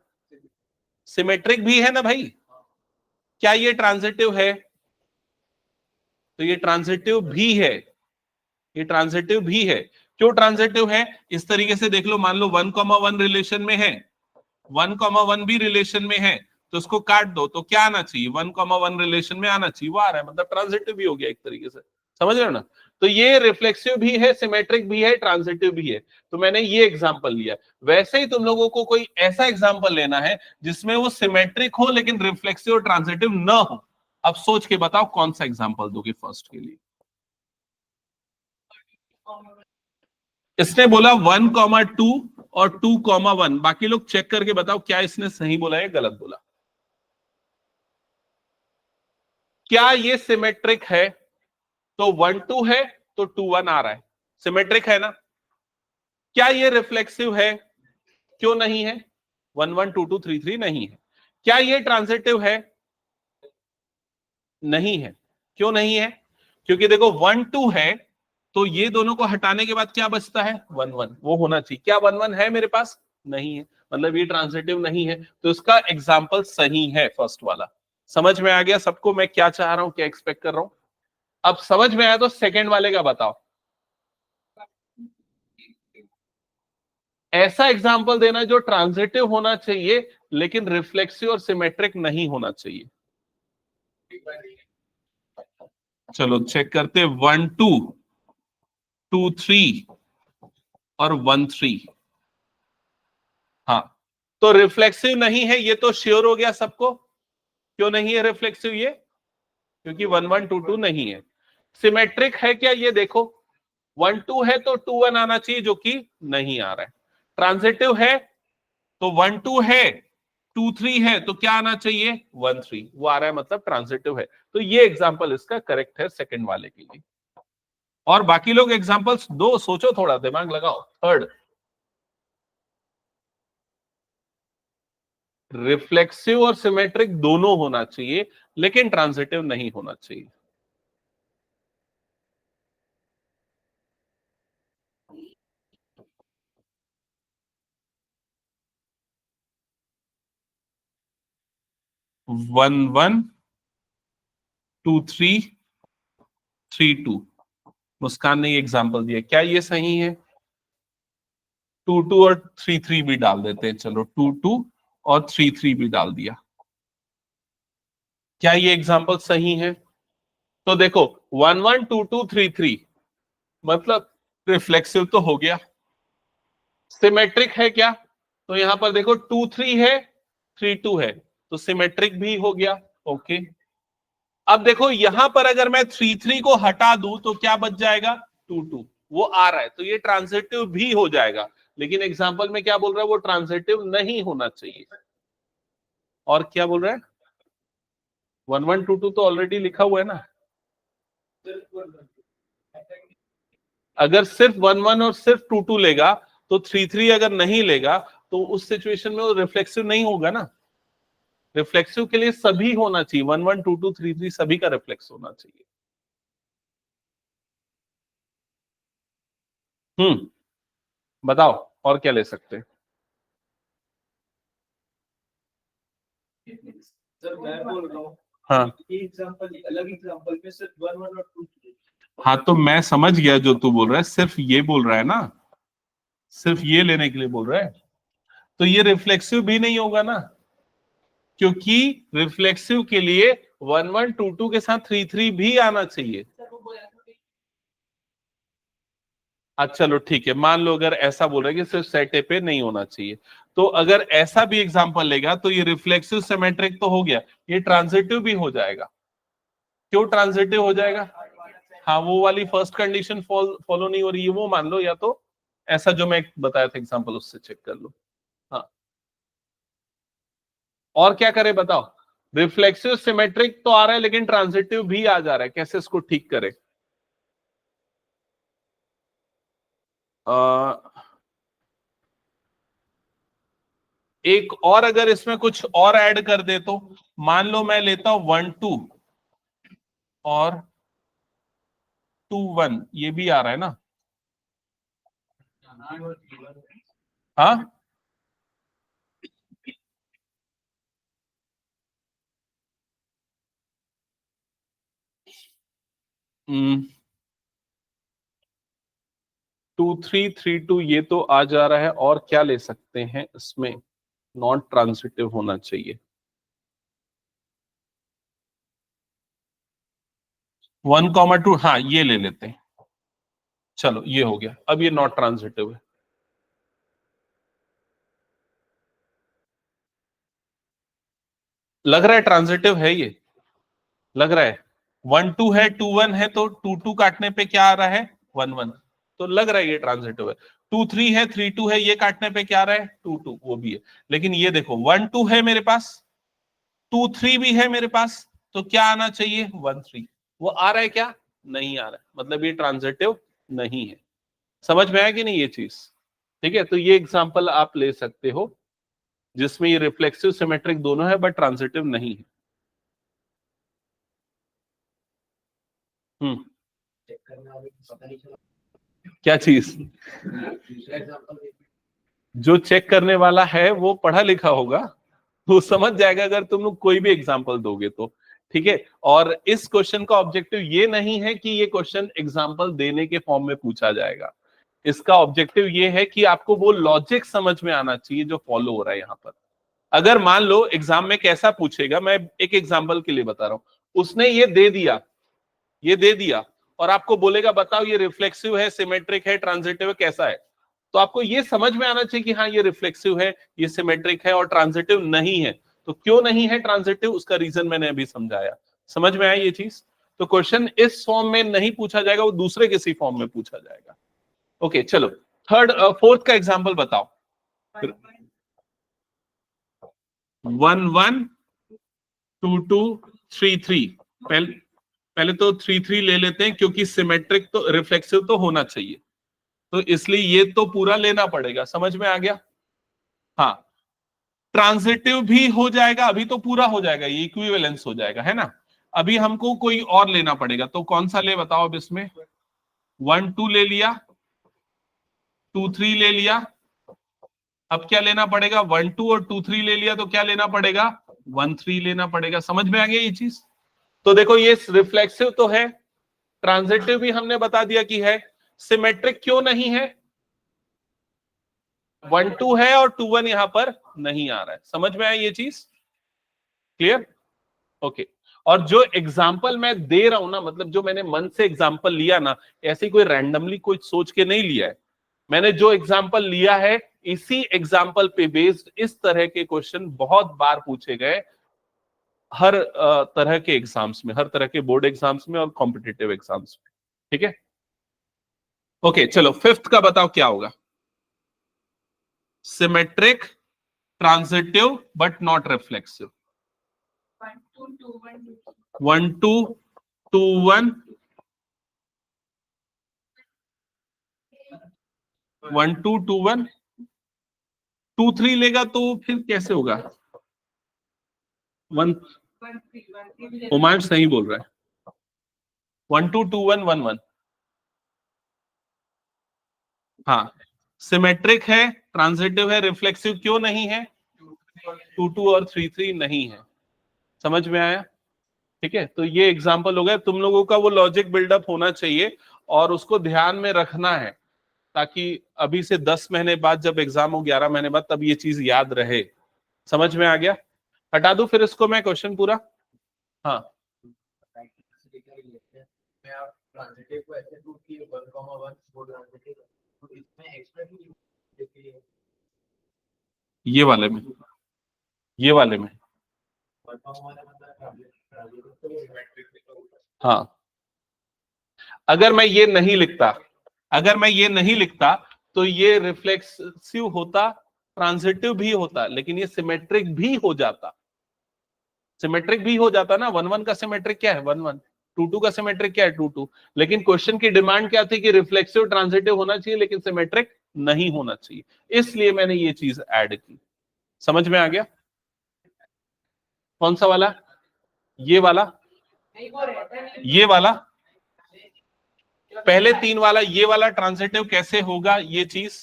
सिमेट्रिक भी है ना भाई। क्या ये ट्रांजिटिव है? तो ये ट्रांजिटिव भी है, ये ट्रांजिटिव भी है। क्यों ट्रांजिटिव है? इस तरीके से देख लो, मान लो 1, 1 रिलेशन में है, 1, 1 भी रिलेशन में है, तो उसको काट दो तो क्या आना चाहिए? 1, 1 रिलेशन में आना चाहिए, वो आ रहा है, मतलब ट्रांजिटिव भी हो गया एक तरीके से, समझ रहे हो ना। तो ये रिफ्लेक्सिव भी है, सिमेट्रिक भी है, ट्रांजिटिव भी है। तो मैंने ये एग्जांपल लिया। वैसे ही तुम लोगों को कोई ऐसा एग्जांपल लेना है जिसमें वो सिमेट्रिक हो लेकिन रिफ्लेक्सिव और ट्रांजिटिव ना हो। अब सोच के बताओ कौन सा एग्जांपल दोगे फर्स्ट के लिए। इसने बोला 1, 2 और 2, 1। बाकी लोग चेक करके बताओ क्या इसने सही बोला है गलत बोला। क्या ये सिमेट्रिक है? तो 1 2 है तो 2 1 आ रहा है, सिमेट्रिक है ना। क्या ये रिफ्लेक्सिव है? क्यों नहीं है? 1 1 2 2 3 3 नहीं है। क्या ये ट्रांजिटिव है? नहीं है। क्यों नहीं है? क्योंकि देखो 1 2 है तो ये दोनों को हटाने के बाद क्या बचता है? 1 1, वो होना चाहिए। क्या 1 1 है मेरे पास? नहीं है, मतलब ये ट्रांजिटिव नहीं है। तो इसका एग्जाम्पल सही है फर्स्ट वाला। समझ में आ गया सबको मैं क्या चाह रहा हूं, क्या एक्सपेक्ट कर रहा हूं? अब समझ में आया तो सेकंड वाले का बताओ। ऐसा एग्जाम्पल देना जो ट्रांजिटिव होना चाहिए लेकिन रिफ्लेक्सिव और सिमेट्रिक नहीं होना चाहिए। चलो चेक करते, 1 2 2 3 और 1 3। हाँ, तो रिफ्लेक्सिव नहीं है, ये तो श्योर हो गया सबको। क्यों नहीं है रिफ्लेक्सिव ये? क्योंकि 1 1 2 2 नहीं है। सिमेट्रिक है क्या? ये देखो 1 2 है तो 2 1 आना चाहिए, जो कि नहीं आ रहा है। ट्रांजिटिव है तो 1 2 है, 2 3 है तो क्या आना चाहिए? 1 3, वो आ रहा है, मतलब ट्रांजिटिव है। तो ये एग्जाम्पल इसका करेक्ट है सेकंड वाले के लिए। और बाकी लोग एग्जाम्पल्स दो, सोचो, थोड़ा दिमाग लगाओ। थर्ड, रिफ्लेक्सिव और सिमेट्रिक दोनों होना चाहिए लेकिन ट्रांजिटिव नहीं होना चाहिए। One one 2 3 3 2। मुस्कान ने ये एग्जाम्पल दिया, क्या ये सही है? 2 2 और 3 3 भी डाल देते हैं, चलो 2 2 और 3 3 भी डाल दिया। क्या ये एग्जाम्पल सही है? तो देखो 1 1 2 2 3 3 मतलब रिफ्लेक्सिव तो हो गया। सिमेट्रिक है क्या? तो यहां पर देखो 2 3 है 3 2 है, तो सिमेट्रिक भी हो गया। ओके, अब देखो यहां पर अगर मैं 3 3 को हटा दूं तो क्या बच जाएगा? 2 2, वो आ रहा है, तो ये ट्रांजिटिव भी हो जाएगा। लेकिन एग्जाम्पल में क्या बोल रहा है? वो ट्रांजिटिव नहीं होना चाहिए। और क्या बोल रहा है? 1 1 2 2 तो ऑलरेडी लिखा हुआ है ना। अगर सिर्फ 1 1 और सिर्फ 2 2 लेगा तो 3 3 अगर नहीं लेगा तो उस सिचुएशन में वो रिफ्लेक्सिव नहीं होगा ना। रिफ्लेक्सिव के लिए सभी होना चाहिए, 1 1 2 2 3 3 सभी का रिफ्लेक्स होना चाहिए। बताओ और क्या ले सकते हैं? सर मैं बोल रहा हूँ हाँ एग्जांपल अलग एग्जांपल में सिर्फ 1 1 और 2 3। हाँ, तो मैं समझ गया जो तू बोल रहा है, सिर्फ ये बोल रहा है ना, सिर्फ ये लेने के लिए बोल रहा है। तो ये रिफ्लेक्सिव भी नहीं होगा ना, क्योंकि रिफ्लेक्सिव के लिए 1 1 2 2 के साथ 3 3 भी आना चाहिए। अच्छा चलो ठीक है, मान लो अगर ऐसा बोल रहे कि सिर्फ सेट ए पे नहीं होना चाहिए, तो अगर ऐसा भी एग्जांपल लेगा तो ये रिफ्लेक्सिव सिमेट्रिक तो हो गया, ये ट्रांजिटिव भी हो जाएगा। क्यों ट्रांजिटिव हो जाएगा? हाँ, वो वाली फर्स्ट कंडीशन फॉलो नहीं हो रही है वो मान लो, या तो ऐसा जो मैं बताया था एग्जांपल उससे चेक कर लो। हाँ, और क्या करे बताओ? रिफ्लेक्सिव सिमेट्रिक तो आ रहा है लेकिन ट्रांजिटिव भी आ जा रहा है, कैसे इसको ठीक करें? एक और अगर इसमें कुछ और ऐड कर दे तो, मान लो मैं लेता हूं 1 2 और 2 1, ये भी आ रहा है ना? हाँ, 2 3 3 2 ये तो आ जा रहा है, और क्या ले सकते हैं इसमें? नॉन ट्रांजिटिव होना चाहिए। 1,2, हाँ ये ले लेते हैं, चलो ये हो गया। अब ये नॉट ट्रांजिटिव है, लग रहा है ट्रांजिटिव है ये, लग रहा है। 1 2 है, 2 1 है, तो 2 2 काटने पे क्या आ रहा है? 1 1, तो लग रहा है ये ट्रांजिटिव है। 2 3 है, 3 2 है, ये काटने पे क्या आ रहा है? 2 2, वो भी है। लेकिन ये देखो 1 2 है मेरे पास, 2 3 भी है मेरे पास, तो क्या आना चाहिए? 1 3। वो आ रहा है क्या? नहीं आ रहा है, मतलब ये ट्रांजिटिव नहीं है। समझ में आया कि नहीं ये चीज? ठीक है, तो ये एग्जांपल आप ले सकते हो जिसमें ये रिफ्लेक्सिव सिमेट्रिक दोनों है बट ट्रांजिटिव नहीं है। हम्म, क्या चीज? जो चेक करने वाला है वो पढ़ा लिखा होगा, वो समझ जाएगा अगर तुम लोग कोई भी एग्जांपल दोगे तो। ठीक है, और इस क्वेश्चन का ऑब्जेक्टिव ये नहीं है कि ये क्वेश्चन एग्जांपल देने के फॉर्म में पूछा जाएगा। इसका ऑब्जेक्टिव ये है कि आपको वो लॉजिक समझ में आना चाहिए जो फॉलो हो रहा है यहाँ पर। अगर मान लो एग्जाम में कैसा पूछेगा, मैं एक एग्जांपल के लिए बता रहा हूं, उसने ये दे दिया, ये दे दिया, और आपको बोलेगा बताओ ये रिफ्लेक्सिव है, सिमेट्रिक है, ट्रांजिटिव है, कैसा है? तो आपको ये समझ में आना चाहिए कि हाँ ये रिफ्लेक्सिव है, ये सिमेट्रिक है और ट्रांजिटिव नहीं है। तो क्यों नहीं है ट्रांजिटिव, उसका रीजन मैंने अभी समझाया। समझ में आया ये चीज? तो क्वेश्चन इस फॉर्म में नहीं पूछा जाएगा, वो दूसरे किसी फॉर्म में पूछा जाएगा। ओके, चलो फोर्थ का एग्जाम्पल बताओ। 1 1 2 2 3 3, पहले तो 3 3 ले लेते हैं क्योंकि सिमेट्रिक तो रिफ्लेक्सिव तो होना चाहिए, तो इसलिए ये तो पूरा लेना पड़ेगा। समझ में आ गया? हाँ, ट्रांजिटिव भी हो जाएगा, अभी तो पूरा हो जाएगा, ये इक्विवेलेंस हो जाएगा, है ना? अभी हमको कोई और लेना पड़ेगा, तो कौन सा ले बताओ अब इसमें? 1 2 ले लिया, 2 3 ले लिया, अब क्या लेना पड़ेगा? 1 2 और 2 3 ले लिया, तो क्या लेना पड़ेगा? 1 3 लेना पड़ेगा। समझ में आ गया ये चीज? तो देखो ये रिफ्लेक्सिव तो है, ट्रांजिटिव भी हमने बता दिया कि है, सिमेट्रिक क्यों नहीं है? 1 2 है और 2 1 यहां पर नहीं आ रहा है। समझ में आया ये चीज? क्लियर? ओके। और जो एग्जाम्पल मैं दे रहा हूं ना, मतलब जो मैंने मन से एग्जाम्पल लिया ना, ऐसे कोई रैंडमली कोई सोच के नहीं लिया है। मैंने जो एग्जाम्पल लिया है, इसी एग्जाम्पल पे बेस्ड इस तरह के क्वेश्चन बहुत बार पूछे गए हर तरह के एग्जाम्स में, हर तरह के बोर्ड एग्जाम्स में और कॉम्पिटिटिव एग्जाम्स में। ठीक है, ओके। चलो फिफ्थ का बताओ क्या होगा? Symmetric, transitive but not reflexive. 1 2 2 1 1 2 2 1 1 2 2 1 2 3 लेगा तो फिर कैसे होगा? 1, 1 3 उमांश सही बोल रहा है। 1 2 2 1 1 1, हाँ सिमेट्रिक है, ट्रांजिटिव है, रिफ्लेक्सिव क्यों नहीं है? 2 2 और 3 3 नहीं है। समझ में आया? ठीक है, तो ये एग्जाम्पल हो गया। तुम लोगों का वो लॉजिक बिल्डअप होना चाहिए और उसको ध्यान में रखना है, ताकि अभी से 10 महीने बाद जब एग्जाम हो, 11 महीने बाद, तब ये चीज याद रहे। समझ में आ गया? हटा दो फिर इसको मैं क्वेश्चन पूरा। हाँ, मैं आप ट्रांजिटिव को ऐसे प्रूव किए 1,1 वो ट्रांजिटिव, तो इसमें एक्स्ट्रा की देखिए ये वाले में, ये वाले में, हाँ। अगर मैं ये नहीं लिखता, अगर मैं ये नहीं लिखता तो ये रिफ्लेक्सिव होता, ट्रांजिटिव भी होता, लेकिन ये सिमेट्रिक भी हो जाता। सिमेट्रिक भी हो जाता ना, 1 1 का सिमेट्रिक क्या है 1 1, 2 2 का सिमेट्रिक क्या है 2 2। लेकिन क्वेश्चन की डिमांड क्या थी कि रिफ्लेक्सिव ट्रांजिटिव होना चाहिए लेकिन सिमेट्रिक नहीं होना चाहिए, इसलिए मैंने ये चीज ऐड की। समझ में आ गया? कौन सा वाला? ये वाला, ये वाला, पहले 3 वाला, ये वाला ट्रांजिटिव कैसे होगा ये चीज?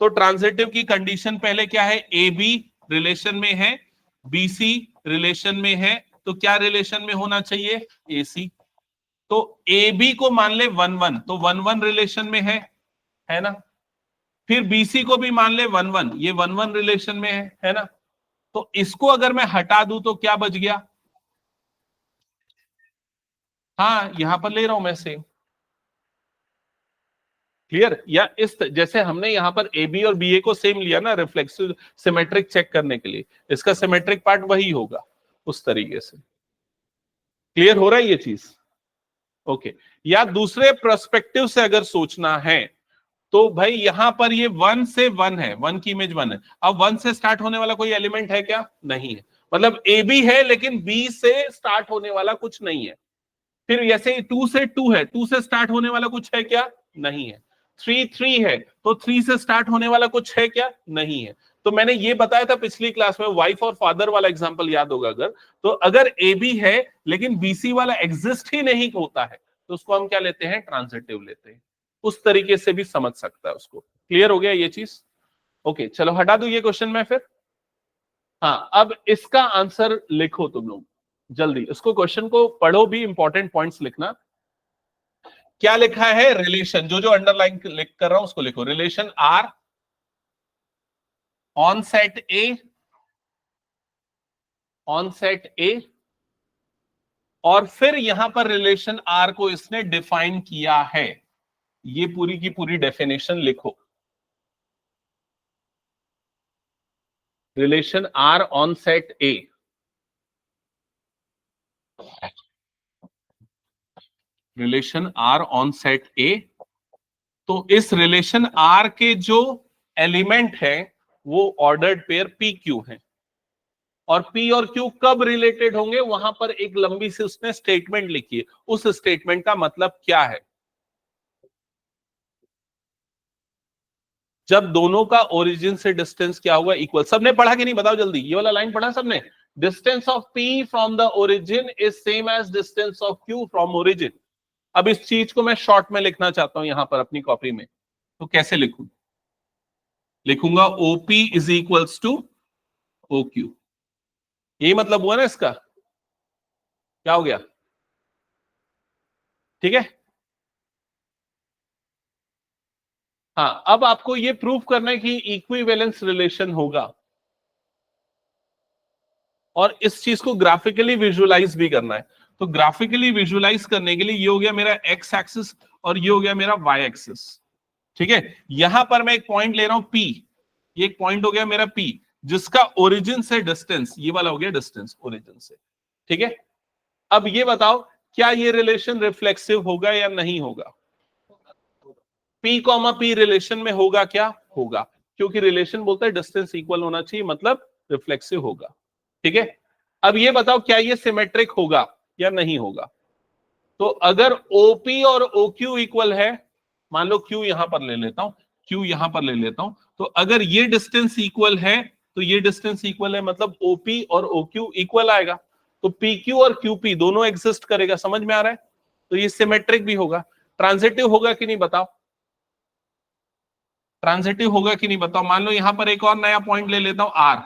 तो ट्रांजिटिव की कंडीशन पहले क्या है, ए बी रिलेशन में है, बी सी रिलेशन में है, तो क्या रिलेशन में होना चाहिए, ए सी। तो ए बी को मान ले 1 1, तो 1 1 रिलेशन में है ना। फिर बीसी को भी मान ले 1 1, ये 1 1 रिलेशन में है ना। तो इसको अगर मैं हटा दूं तो क्या बच गया? हाँ, यहां पर ले रहा हूं मैं सेम। क्लियर? या इस जैसे हमने यहां पर ए बी और बी ए को सेम लिया ना रिफ्लेक्सिव सिमेट्रिक चेक करने के लिए, इसका सिमेट्रिक पार्ट वही होगा उस तरीके से। क्लियर हो रहा है ये चीज? ओके। या दूसरे पर्सपेक्टिव से अगर सोचना है तो भाई यहां पर ये 1 से 1 है, 1 की इमेज 1 है। अब 1 से स्टार्ट होने वाला कोई एलिमेंट है क्या? नहीं है। मतलब ए बी है लेकिन बी से स्टार्ट होने वाला कुछ नहीं है। फिर जैसे 2 से 2 है, 2 से स्टार्ट होने वाला कुछ है क्या? नहीं है। 3 3 है, तो 3 से स्टार्ट होने वाला कुछ है क्या? नहीं है। तो मैंने ये बताया था पिछली क्लास में, वाइफ और फादर वाला एग्जांपल याद होगा अगर, तो अगर ए बी है लेकिन बीसी वाला एग्जिस्ट ही नहीं होता है तो उसको हम क्या लेते हैं? ट्रांजिटिव लेते हैं। उस तरीके से भी समझ सकता है उसको। क्लियर हो गया ये चीज? ओके, चलो हटा दो ये क्वेश्चन में फिर। हाँ, अब इसका आंसर लिखो तुम लोग जल्दी, इसको क्वेश्चन को पढ़ो भी, इंपॉर्टेंट पॉइंट्स लिखना। क्या लिखा है? रिलेशन, जो जो अंडरलाइन लिख कर रहा हूं उसको लिखो। Relation R on set A, on set A, और फिर यहां पर रिलेशन आर को इसने डिफाइन किया है। ये पूरी की पूरी डेफिनेशन लिखो। Relation R on set A, relation R on set A. तो इस रिलेशन आर के जो एलिमेंट है वो ऑर्डर्ड पेयर पी क्यू है, और पी और क्यू कब रिलेटेड होंगे वहां पर एक लंबी सी उसने स्टेटमेंट लिखी है। उस स्टेटमेंट का मतलब क्या है? जब दोनों का ओरिजिन से डिस्टेंस क्या होगा, इक्वल। सबने पढ़ा कि नहीं बताओ जल्दी, ये वाला लाइन पढ़ा सबने? Distance of P from the origin is same as distance of Q from origin. अब इस चीज को मैं शॉर्ट में लिखना चाहता हूं यहां पर अपनी कॉपी में, तो कैसे लिखूं? लिखूंगा OP is equals to O Q. यही मतलब हुआ ना इसका? क्या हो गया? ठीक है। हाँ, अब आपको ये प्रूव करना है कि इक्विवेलेंस रिलेशन होगा, और इस चीज को ग्राफिकली विजुअलाइज भी करना है। तो ग्राफिकली विजुअलाइज करने के लिए ये हो गया मेरा एक्स एक्सिस और ये हो गया मेरा वाई एक्सिस। ठीक है। यहां पर मैं एक पॉइंट ले रहा हूं पी, ये एक पॉइंट हो गया मेरा पी, जिसका ओरिजिन से डिस्टेंस, ये वाला हो गया डिस्टेंस ओरिजिन से। ठीक है। अब ये बताओ क्या ये रिलेशन रिफ्लेक्सिव होगा या नहीं होगा? पी कॉमा पी रिलेशन में होगा क्या? होगा, क्योंकि रिलेशन बोलता है डिस्टेंस इक्वल होना चाहिए, मतलब रिफ्लेक्सिव होगा। ठीक है। अब ये बताओ क्या ये सिमेट्रिक होगा या नहीं होगा? तो अगर OP और OQ इक्वल है, मान लो Q यहां पर ले लेता हूं, Q यहां पर ले लेता हूं, तो अगर ये डिस्टेंस इक्वल है तो ये डिस्टेंस इक्वल है, मतलब OP और OQ इक्वल आएगा। तो PQ और QP दोनों एग्जिस्ट करेगा। समझ में आ रहा है? तो ये सिमेट्रिक भी होगा। ट्रांजिटिव होगा कि नहीं बताओ? ट्रांजिटिव होगा कि नहीं बताओ? मान लो यहां पर एक और नया पॉइंट ले लेता हूं R,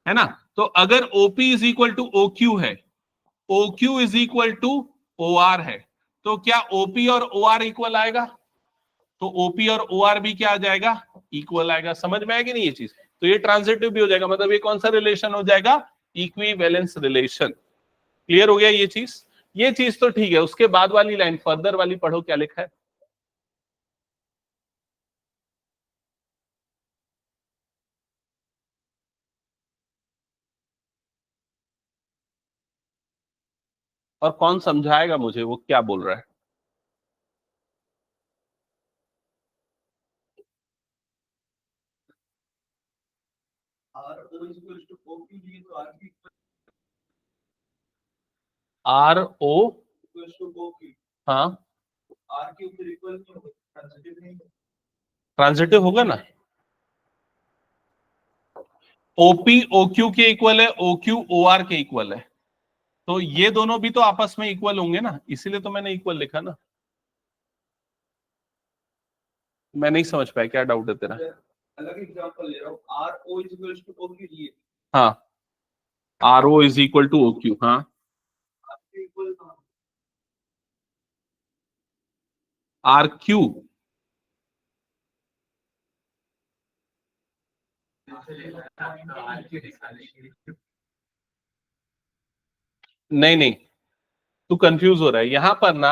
है ना। तो अगर OP is equal to OQ है, OQ is equal to OR है, तो क्या OP और OR इक्वल आएगा? तो OP और OR भी क्या आ जाएगा? इक्वल आएगा। समझ में आएगी नहीं ये चीज? तो ये ट्रांजिटिव भी हो जाएगा, मतलब ये कौन सा रिलेशन हो जाएगा? Equivalence relation. क्लियर हो गया ये चीज? ये चीज तो ठीक है। उसके बाद वाली लाइन फर्दर वाली पढ़ो, क्या लिखा है? और कौन समझाएगा मुझे वो क्या बोल रहा है? R O is equals to OP लिए तो R Q R O, equals to OP. हाँ R Q फिर equal नहीं होगा, transitive नहीं होगा. ट्रांजिटिव होगा ना। ओपी ओ क्यू के इक्वल है, ओ क्यू ओ आर के इक्वल है, तो ये दोनों भी तो आपस में इक्वल होंगे ना, इसीलिए तो मैंने इक्वल लिखा ना। मैं नहीं समझ पाया, क्या डाउट है तेरा? अलग एग्जांपल ले रहा हूँ. R O is equals to OP लिए. हाँ, R O is equal to O Q, हाँ R Q equal कहाँ? आर क्यू, नहीं नहीं, तू कंफ्यूज हो रहा है यहां पर ना।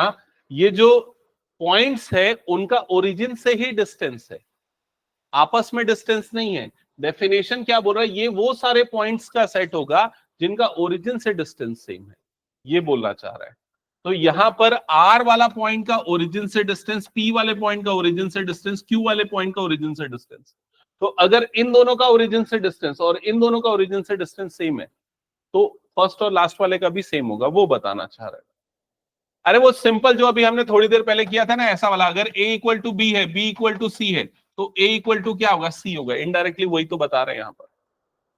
ये जो पॉइंट्स है उनका ओरिजिन से ही डिस्टेंस है, आपस में डिस्टेंस नहीं है। डेफिनेशन क्या बोल रहा है, ये वो सारे पॉइंट्स का सेट होगा जिनका ओरिजिन से डिस्टेंस सेम है, ये बोलना चाह रहा है। तो यहां पर आर वाला पॉइंट का ओरिजिन से डिस्टेंस, पी वाले पॉइंट का ओरिजिन से डिस्टेंस, क्यू वाले पॉइंट का ओरिजिन से डिस्टेंस। तो अगर इन दोनों का ओरिजिन से डिस्टेंस और इन दोनों का ओरिजिन से डिस्टेंस सेम है, तो फर्स्ट और लास्ट वाले का भी सेम होगा, वो बताना चाह रहा है। अरे वो सिंपल जो अभी हमने थोड़ी देर पहले किया था ना, ऐसा वाला, अगर a इक्वल टू बी है, b इक्वल टू सी है, तो a इक्वल टू क्या होगा, c होगा। इनडायरेक्टली वही तो बता रहे हैं यहाँ पर।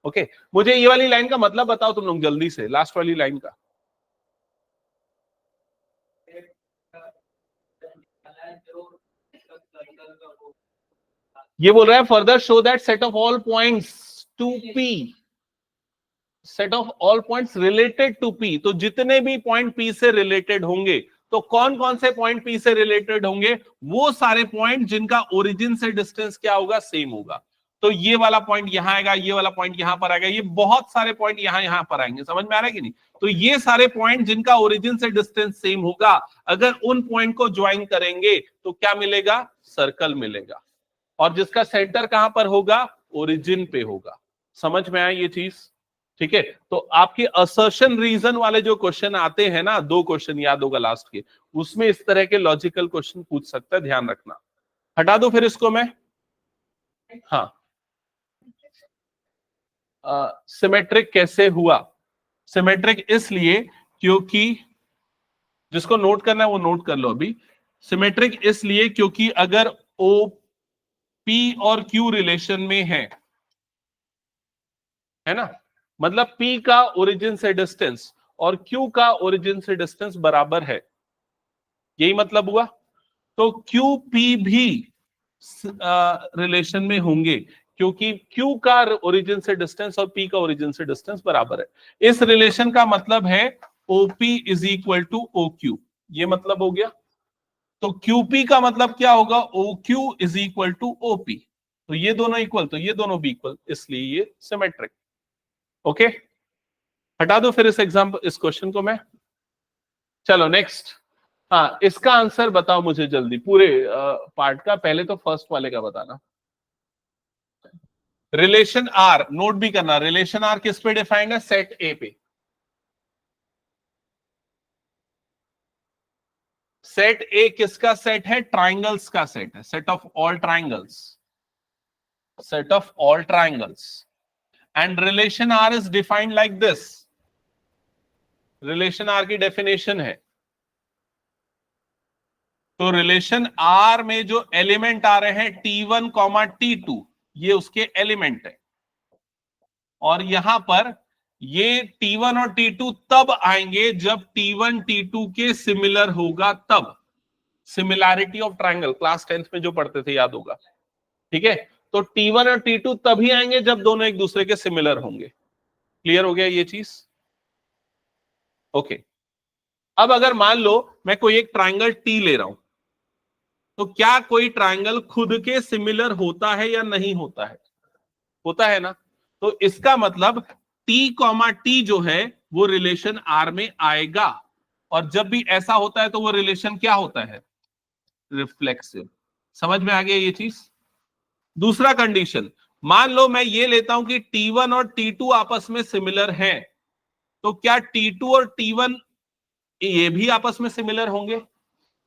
ओके, मुझे ये वाली लाइन का मतलब बताओ तुम लोग जल्दी से, लास्ट वाली लाइन का। ये बोल रहा है further show that set of all points to p, set of all points related to p, तो जितने भी पॉइंट p से रिलेटेड होंगे, तो कौन कौन से पॉइंट p से रिलेटेड होंगे, वो सारे पॉइंट जिनका ओरिजिन से डिस्टेंस क्या होगा, सेम होगा। तो ये वाला पॉइंट यहां आएगा, ये वाला पॉइंट यहां पर आएगा, ये बहुत सारे पॉइंट यहां पर आएंगे। समझ में आ रहा है कि नहीं? तो ये सारे पॉइंट जिनका ओरिजिन से डिस्टेंस सेम होगा, अगर उन पॉइंट को ज्वाइन करेंगे तो क्या मिलेगा, सर्कल मिलेगा। और जिसका सेंटर कहां पर होगा, ओरिजिन पे होगा। समझ में आया ये चीज? ठीक है, तो आपके असर्शन रीजन वाले जो क्वेश्चन आते हैं ना, 2 क्वेश्चन याद होगा लास्ट के, उसमें इस तरह के लॉजिकल क्वेश्चन पूछ सकता है, ध्यान रखना। हटा दो फिर इसको मैं। हाँ, सिमेट्रिक कैसे हुआ? सिमेट्रिक इसलिए क्योंकि, जिसको नोट करना है वो नोट कर लो अभी। सिमेट्रिक इसलिए क्योंकि अगर ओ पी और क्यू रिलेशन में है ना, मतलब P का ओरिजिन से डिस्टेंस और Q का ओरिजिन से डिस्टेंस बराबर है, यही मतलब हुआ। तो QP भी रिलेशन में होंगे क्योंकि Q का ओरिजिन से डिस्टेंस और P का ओरिजिन से डिस्टेंस बराबर है। इस रिलेशन का मतलब है OP is equal to OQ, ये मतलब हो गया। तो QP का मतलब क्या होगा, OQ is equal to OP। तो ये दोनों इक्वल, तो ये दोनों भी इक्वल, इसलिए ये सिमेट्रिक। ओके, हटा दो फिर इस एग्जाम्पल, इस क्वेश्चन को मैं। चलो नेक्स्ट। हाँ, इसका आंसर बताओ मुझे जल्दी, पूरे पार्ट का, पहले तो फर्स्ट वाले का बताना। रिलेशन आर नोट भी करना, रिलेशन आर किस पे डिफाइंड है, सेट ए पे। सेट ए किसका सेट है, ट्राइंगल्स का सेट है, set of all triangles, set of all triangles. And relation R is defined like this. Relation R की डेफिनेशन है, तो रिलेशन आर में जो एलिमेंट आ रहे हैं T1, T2, ये उसके एलिमेंट है। और यहां पर ये T1 और T2 तब आएंगे जब T1 T2 के सिमिलर होगा, तब। Similarity of triangle class 10th में जो पढ़ते थे, याद होगा। ठीक है, तो T1 और T2 तभी आएंगे जब दोनों एक दूसरे के सिमिलर होंगे। क्लियर हो गया ये चीज? ओके, अब अगर मान लो मैं कोई एक ट्रायंगल T ले रहा हूं, तो क्या कोई ट्रायंगल खुद के सिमिलर होता है या नहीं होता है? होता है ना। तो इसका मतलब T, जो है वो रिलेशन R में आएगा, और जब भी ऐसा होता है तो वो रिलेशन क्या होता है, रिफ्लेक्सिव। समझ में आ गया ये चीज? दूसरा कंडीशन, मान लो मैं ये लेता हूं कि T1 और T2 आपस में सिमिलर हैं, तो क्या T2 और T1 ये भी आपस में सिमिलर होंगे।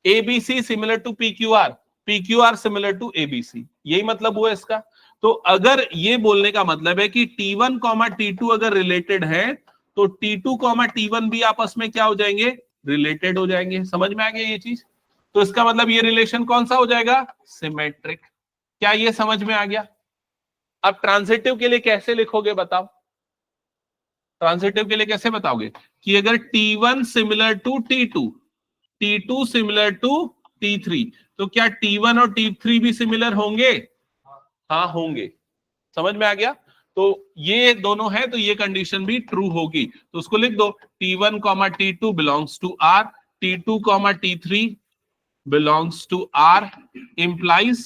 ABC similar to PQR, PQR similar to ABC, यही मतलब हुआ इसका। तो अगर ये बोलने का मतलब है कि T1 कॉमा T2 अगर रिलेटेड है तो T2 कॉमा T1 भी आपस में क्या हो जाएंगे, रिलेटेड हो जाएंगे। समझ में आ गया ये चीज? तो इसका मतलब ये रिलेशन कौन सा हो जाएगा, सिमेट्रिक। क्या ये समझ में आ गया? अब ट्रांजिटिव के लिए कैसे लिखोगे बताओ, ट्रांजिटिव के लिए कैसे बताओगे कि अगर T1 similar to T2, T2 similar to T3, तो क्या T1 और T3 भी सिमिलर होंगे? हाँ होंगे। समझ में आ गया? तो ये दोनों है तो ये कंडीशन भी ट्रू होगी, तो उसको लिख दो T1 comma T2 belongs to R, T2 comma T3 belongs to R implies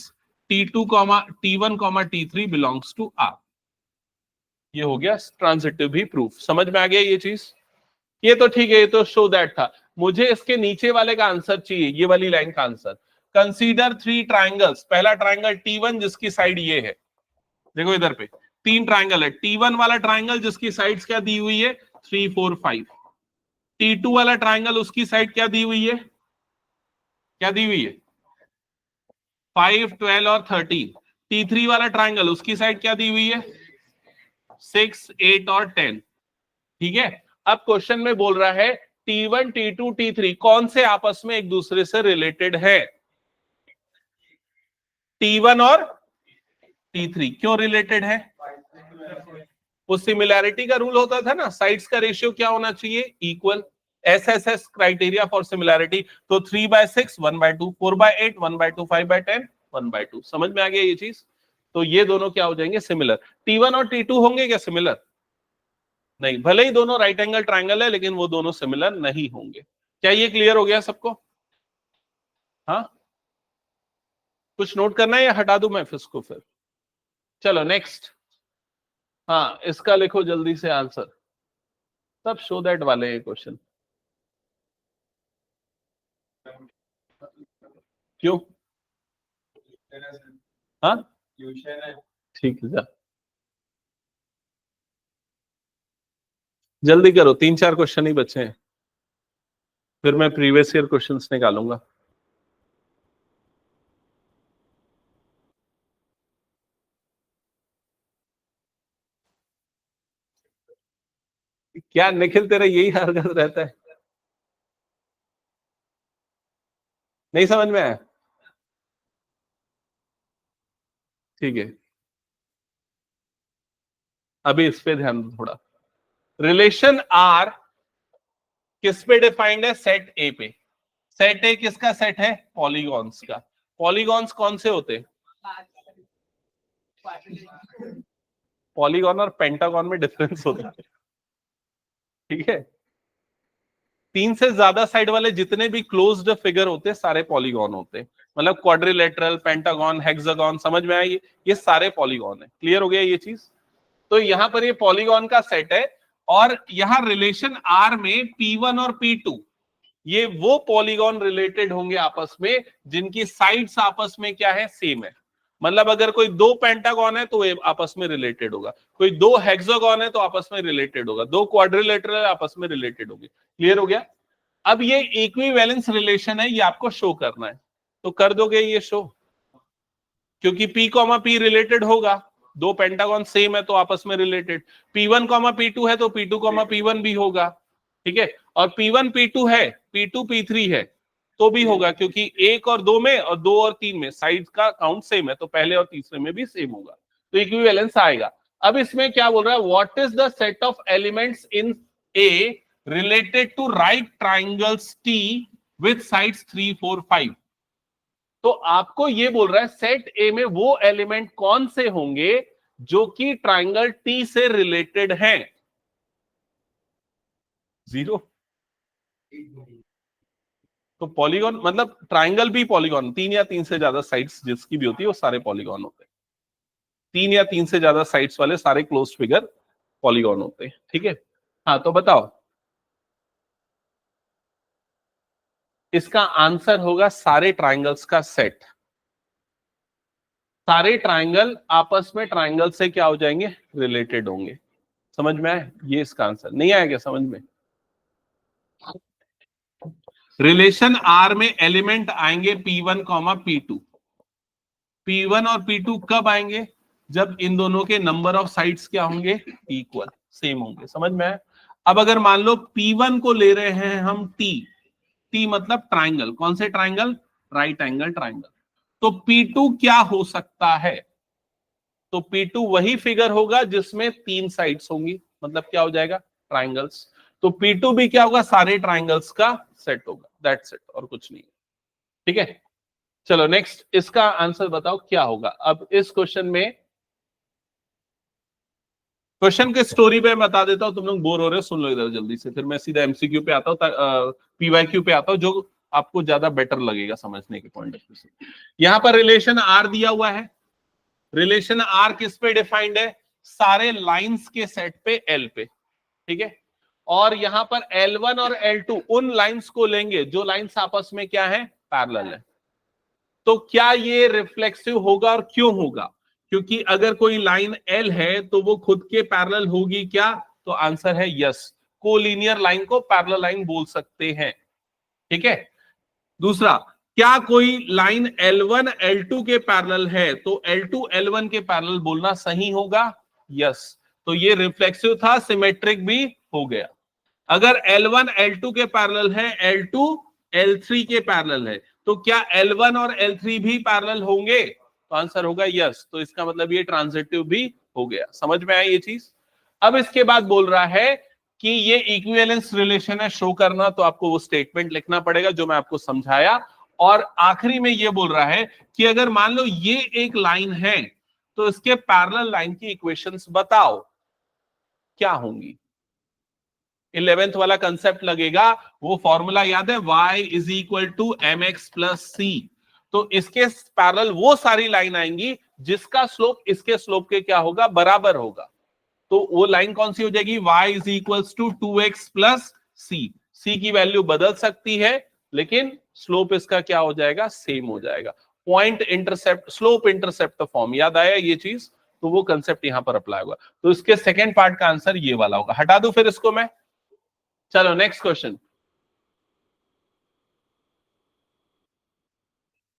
T2 comma T1 comma T3 belongs to R। ये हो गया ट्रांजिटिव भी प्रूफ। समझ में आ गया ये चीज? ये तो ठीक है, ये तो शो दैट था। मुझे इसके नीचे वाले का आंसर चाहिए, ये वाली लाइन का आंसर। कंसीडर 3 ट्राइंगल्स, पहला ट्राइंगल T1 जिसकी साइड ये है, देखो इधर पे 3 ट्राइंगल है। T1 वाला ट्राइंगल जिसकी साइड्स क्या दी हुई है, 3 4 5। T2 वाला ट्राइंगल उसकी साइड क्या दी हुई है, क्या दी हुई है, 5 12 और 13। T3 वाला ट्राइंगल उसकी साइड क्या दी हुई है, 6 8 और 10। ठीक है। अब क्वेश्चन में बोल रहा है T1 T2 T3 कौन से आपस में एक दूसरे से रिलेटेड है, T1 और T3 क्यों रिलेटेड है? वो सिमिलैरिटी का रूल होता था ना, साइड्स का रेशियो क्या होना चाहिए, equal. SSS criteria for similarity. तो 3/6 1/2, 4/8 1/2, 5/10 1/2। समझ में आ गया ये चीज? तो ये दोनों क्या हो जाएंगे, सिमिलर। T1 और T2 होंगे क्या सिमिलर? नहीं, भले ही दोनों राइट एंगल ट्राइंगल है लेकिन वो दोनों सिमिलर नहीं होंगे। क्या ये क्लियर हो गया सबको? हाँ, कुछ नोट करना है या हटा दूं मैं इसको फिर? चलो नेक्स्ट। हाँ, इसका लिखो जल्दी से आंसर, सब शो दैट वाले हैं क्वेश्चन। क्यों? हाँ ठीक है, जा जल्दी करो, 3 4 क्वेश्चन ही बचे हैं, फिर मैं प्रीवियस ईयर क्वेश्चंस निकालूंगा। क्या निखिल तेरा यही हरकत रहता है? नहीं समझ में आया? ठीक है, अभी इस पे ध्यान दो थोड़ा। रिलेशन आर किस पे डिफाइंड है, सेट ए पे। सेट ए किसका सेट है, पॉलीगॉन्स का। पॉलीगॉन्स कौन से होते हैं? पॉलीगॉन और पेंटागॉन में डिफरेंस होता है, ठीक है। 3 से ज्यादा साइड वाले जितने भी क्लोज्ड फिगर होते हैं सारे पॉलीगॉन होते हैं। मतलब क्वाड्रिलेटरल, पेंटागॉन, हेक्सागॉन, समझ में आया? ये सारे पॉलीगॉन है। क्लियर हो गया ये चीज? तो यहां पर ये पॉलीगॉन का सेट है, और यहां रिलेशन आर में P1 और P2 ये वो पॉलीगॉन रिलेटेड होंगे आपस में जिनकी साइड्स आपस में क्या है, सेम है। मतलब अगर कोई 2 पेंटागॉन है तो ये आपस में रिलेटेड होगा, कोई 2 हेक्सागॉन है तो आपस में रिलेटेड होगा, 2 क्वाड्रिलेटरल आपस में रिलेटेड होंगे। क्लियर हो गया? अब ये इक्विवेलेंस रिलेशन है, ये आपको शो करना है, तो कर दोगे ये शो? क्योंकि P कॉमा P रिलेटेड होगा, 2 पेंटागॉन सेम है तो आपस में रिलेटेड। P1 कॉमा P2 है तो P2 कॉमा P1 भी होगा, ठीक है। और P1 P2 है, P2 P3 है तो भी होगा, क्योंकि 1 और 2 में और 2 और 3 में साइड का काउंट सेम है, तो पहले और तीसरे में भी सेम होगा, तो इक्विवेलेंस आएगा। अब इसमें क्या बोल रहा है, what is the set of elements in A related to right triangles T with sides 3 4 5। तो आपको ये बोल रहा है सेट ए में वो एलिमेंट कौन से होंगे जो कि ट्राइंगल टी से रिलेटेड हैं। 0। तो पॉलीगॉन मतलब ट्राइंगल भी पॉलीगॉन, 3 या 3 से ज्यादा साइड्स जिसकी भी होती है वो सारे पॉलीगॉन होते हैं। 3 या 3 से ज्यादा साइड्स वाले सारे क्लोज फिगर पॉलीगॉन होते हैं, ठीक है। हाँ तो बताओ, इसका आंसर होगा सारे ट्राइंगल्स का सेट। सारे ट्राइंगल आपस में ट्राइंगल से क्या हो जाएंगे, रिलेटेड होंगे। समझ में आया? ये इसका आंसर नहीं आया क्या समझ में? रिलेशन आर में एलिमेंट आएंगे P1 कॉमा P2। P1 और P2 कब आएंगे? जब इन दोनों के नंबर ऑफ साइड्स क्या होंगे? इक्वल, सेम होंगे। समझ में आया? अब अगर मान लो P1 को ले रहे हैं हम T मतलब ट्राइंगल। कौन से ट्राइंगल? Right angle triangle. तो P2 क्या हो सकता है? तो P2 वही फिगर होगा जिसमें 3 साइड्स होंगी, मतलब क्या हो जाएगा? ट्राइंगल्स। तो P2 भी क्या होगा? सारे ट्राइंगल्स का सेट होगा। दैट्स इट, और कुछ नहीं। ठीक है, चलो नेक्स्ट, इसका आंसर बताओ क्या होगा। अब इस क्वेश्चन में, क्वेश्चन के स्टोरी पे बता देता हूं, तुम लोग बोर हो रहे हो, सुन लो इधर जल्दी से, फिर मैं सीधा एमसीक्यू पे आता हूं, पीवाईक्यू पे आता हूं, जो आपको ज्यादा बेटर लगेगा समझने के पॉइंट ऑफ व्यू से। यहां पर रिलेशन आर दिया हुआ है। रिलेशन आर किस पे डिफाइंड है? सारे लाइंस के सेट पे एल पे। ठीक है, और यहां पर L1 और L2 उन लाइंस को लेंगे जो लाइंस आपस में क्या है? पैरेलल है। तो क्या ये रिफ्लेक्सिव होगा, और क्यों होगा? क्योंकि अगर कोई लाइन L है तो वो खुद के पैरेलल होगी क्या? तो आंसर है यस। कोलिनियर लाइन को पैरेलल लाइन बोल सकते हैं। ठीक है, दूसरा, क्या कोई लाइन L1 L2 के पैरेलल है तो L2 L1 के पैरेलल बोलना सही होगा? यस। तो ये रिफ्लेक्सिव था, सिमेट्रिक भी हो गया। अगर L1 L2 के पैरेलल है, L2 L3 के पैरेलल है, तो क्या L1 और L3 भी पैरेलल होंगे? तो आंसर होगा यस। तो इसका मतलब ये ट्रांजिटिव भी हो गया। समझ में आई ये चीज? अब इसके बाद बोल रहा है कि ये इक्विवेलेंस रिलेशन है, शो करना, तो आपको वो स्टेटमेंट लिखना पड़ेगा जो मैं आपको समझाया। और आखिरी में ये बोल रहा है कि अगर मान लो ये एक लाइन है तो इसके पैरेलल लाइन की इक्वेशंस बताओ क्या होंगी। 11th वाला कंसेप्ट लगेगा, वो फॉर्मूला याद है, y is equal to M X plus C. तो इसके पैरेलल वो सारी लाइन आएंगी जिसका स्लोप इसके स्लोप के क्या होगा? बराबर होगा। तो वो लाइन कौन सी हो जाएगी? y is equal to 2x plus C. C की वैल्यू बदल सकती है लेकिन स्लोप इसका क्या हो जाएगा? सेम हो जाएगा। Point intercept, slope intercept form, याद आया ये चीज? तो वो कंसेप्ट यहां पर अप्लाई होगा। तो इसके सेकेंड पार्ट का आंसर ये वाला होगा। हटा दूं फिर इसको मैं? चलो नेक्स्ट क्वेश्चन।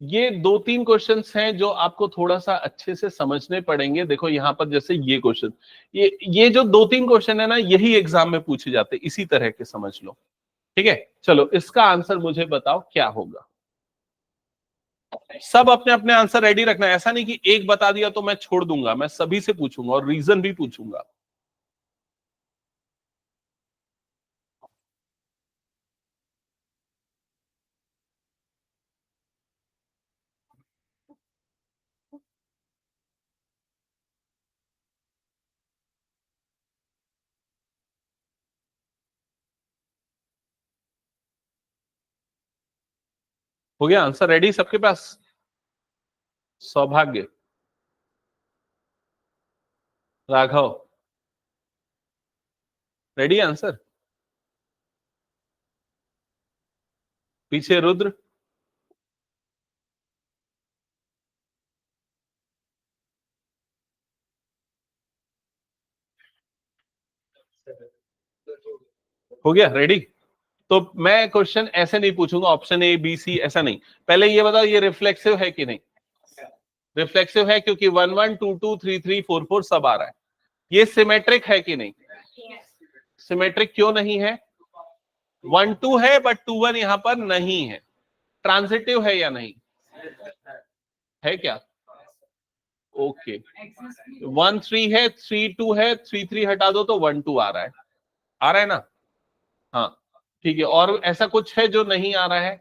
ये 2-3 क्वेश्चंस हैं जो आपको थोड़ा सा अच्छे से समझने पड़ेंगे। देखो यहां पर जैसे ये क्वेश्चन, ये जो 2-3 क्वेश्चन है ना, यही एग्जाम में पूछे जाते हैं, इसी तरह के समझ लो। ठीक है, चलो इसका आंसर मुझे बताओ क्या होगा। सब अपने अपने आंसर रेडी रखना है, ऐसा नहीं कि एक बता दिया तो मैं छोड़ दूंगा, मैं सभी से पूछूंगा और रीजन भी पूछूंगा। हो गया आंसर रेडी सबके पास? सौभाग्य, राघव, रेडी आंसर? पीछे रुद्र, हो गया रेडी? तो मैं क्वेश्चन ऐसे नहीं पूछूंगा ऑप्शन ए बी सी ऐसा नहीं। पहले ये बताओ ये रिफ्लेक्सिव है कि नहीं? रिफ्लेक्सिव है क्योंकि 1 1 2 2 3 3 4 4 सब आ रहा है। ये सिमेट्रिक है कि नहीं? सिमेट्रिक क्यों नहीं है? 1 2 है बट 2 1 यहां पर नहीं है। ट्रांजिटिव है या नहीं? है क्या? ओके, 1 3 है, 3 2 है, 3 3 हटा दो तो 1 2 आ रहा है। आ रहा है ना? हाँ, ठीक है। और ऐसा कुछ है जो नहीं आ रहा है?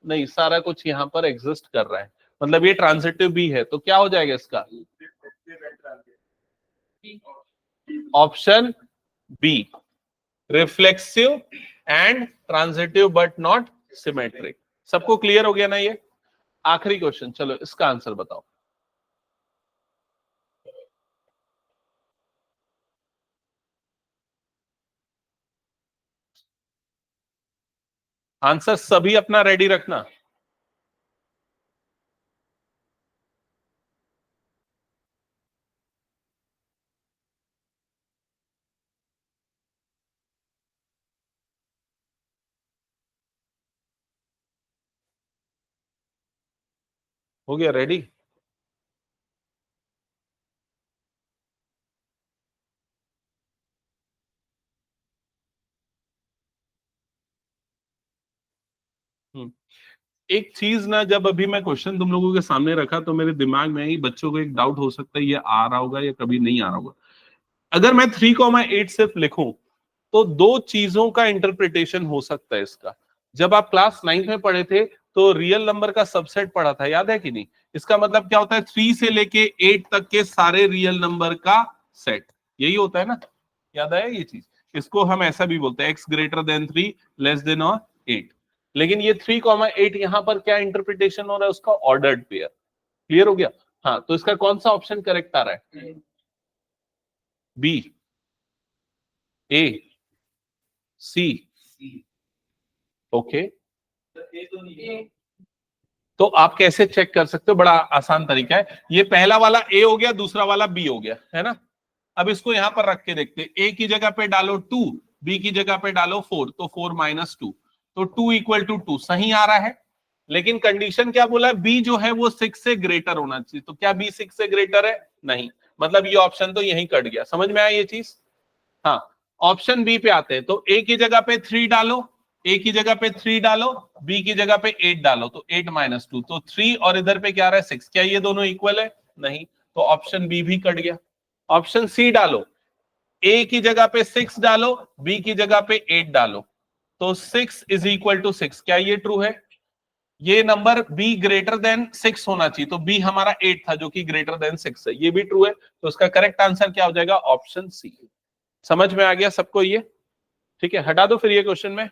नहीं, सारा कुछ यहां पर एग्जिस्ट कर रहा है, मतलब ये ट्रांजिटिव भी है। तो क्या हो जाएगा इसका? Option B, reflexive and transitive but not symmetric. सबको क्लियर हो गया ना ये? आखिरी क्वेश्चन, चलो इसका आंसर बताओ। आंसर सभी अपना रेडी रखना। हो गया रेडी? एक चीज ना, जब अभी मैं क्वेश्चन तुम लोगों के सामने रखा तो मेरे दिमाग में ही बच्चों को एक डाउट हो सकता है, ये आ रहा होगा या कभी नहीं आ रहा होगा। अगर मैं 3,8 सिर्फ लिखूं तो दो चीजों का इंटरप्रिटेशन हो सकता है इसका। जब आप क्लास 9th में पढ़े थे तो रियल नंबर का सबसेट पढ़ा था, याद है कि नहीं? इसका मतलब क्या होता है? 3 से लेके 8 तक के सारे रियल नंबर का सेट, यही होता है ना? याद आया ये चीज? इसको हम ऐसा भी बोलते हैं, x greater than 3 less than और 8। लेकिन ये 3,8 यहां पर क्या इंटरप्रिटेशन हो रहा है उसका? Ordered pair. क्लियर हो गया? हाँ, तो इसका कौन सा ऑप्शन करेक्ट आ रहा है? बी, ए, सी? ओके, ये तो नहीं है। तो आप कैसे चेक कर सकते हो? बड़ा आसान तरीका है। ये पहला वाला ए हो गया, दूसरा वाला बी हो गया, है ना? अब इसको यहां पर रख के देखते हैं। ए की जगह पे डालो 2, बी की जगह पे डालो 4, तो 4 - 2, तो 2 = 2 सही आ रहा है। लेकिन कंडीशन क्या बोला है? बी जो है वो 6 से ग्रेटर होना चाहिए। तो क्या बी 6 से ग्रेटर है? नहीं। मतलब ये ऑप्शन तो यहीं कट गया। समझ में आया ये चीज? हाँ, ऑप्शन बी पे आते हैं। तो ए की जगह पे 3 डालो, ए की जगह पे 3 डालो, बी की जगह पे 8 डालो, तो 8 - 2, तो 3 और इधर पे क्या आ रहा है? 6। क्या ये दोनों इक्वल है? नहीं, तो ऑप्शन बी भी कट गया। ऑप्शन सी डालो, ए की जगह पे 6 डालो, बी की जगह पे 8 डालो, तो 6 = 6। क्या ये ट्रू है? ये नंबर बी ग्रेटर देन 6 होना चाहिए, तो बी हमारा 8 था जो कि ग्रेटर देन 6 है, ये भी ट्रू है। तो उसका करेक्ट आंसर क्या हो जाएगा? Option C. समझ में आ गया सबको ये? ठीक है, हटा दो फिर ये क्वेश्चन में।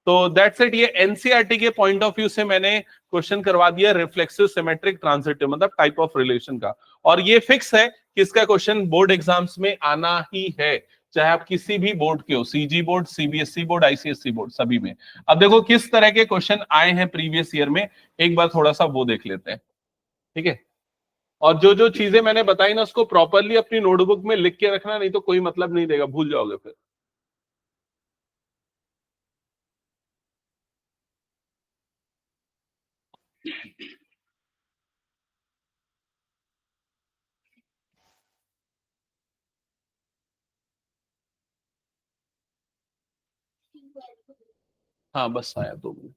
तो दैट्स इट। ये एनसीईआरटी के पॉइंट ऑफ व्यू से मैंने क्वेश्चन करवा दिया रिफ्लेक्सिव सिमेट्रिक ट्रांजिटिव, मतलब टाइप ऑफ रिलेशन का। और ये फिक्स है कि इसका क्वेश्चन बोर्ड एग्जाम्स में आना ही है, चाहे आप किसी भी बोर्ड के हो, CG board, CBSE board, ICSE board, सभी में। अब देखो किस तरह के क्वेश्चन आए हैं प्रीवियस ईयर में, एक बार थोड़ा सा वो देख लेते हैं। ठीक है, और जो जो चीजें मैंने बताई ना उसको प्रॉपरली अपनी नोटबुक में लिख के रखना, नहीं तो कोई मतलब नहीं देगा, भूल जाओगे फिर। हाँ बस आया 2 मिनट।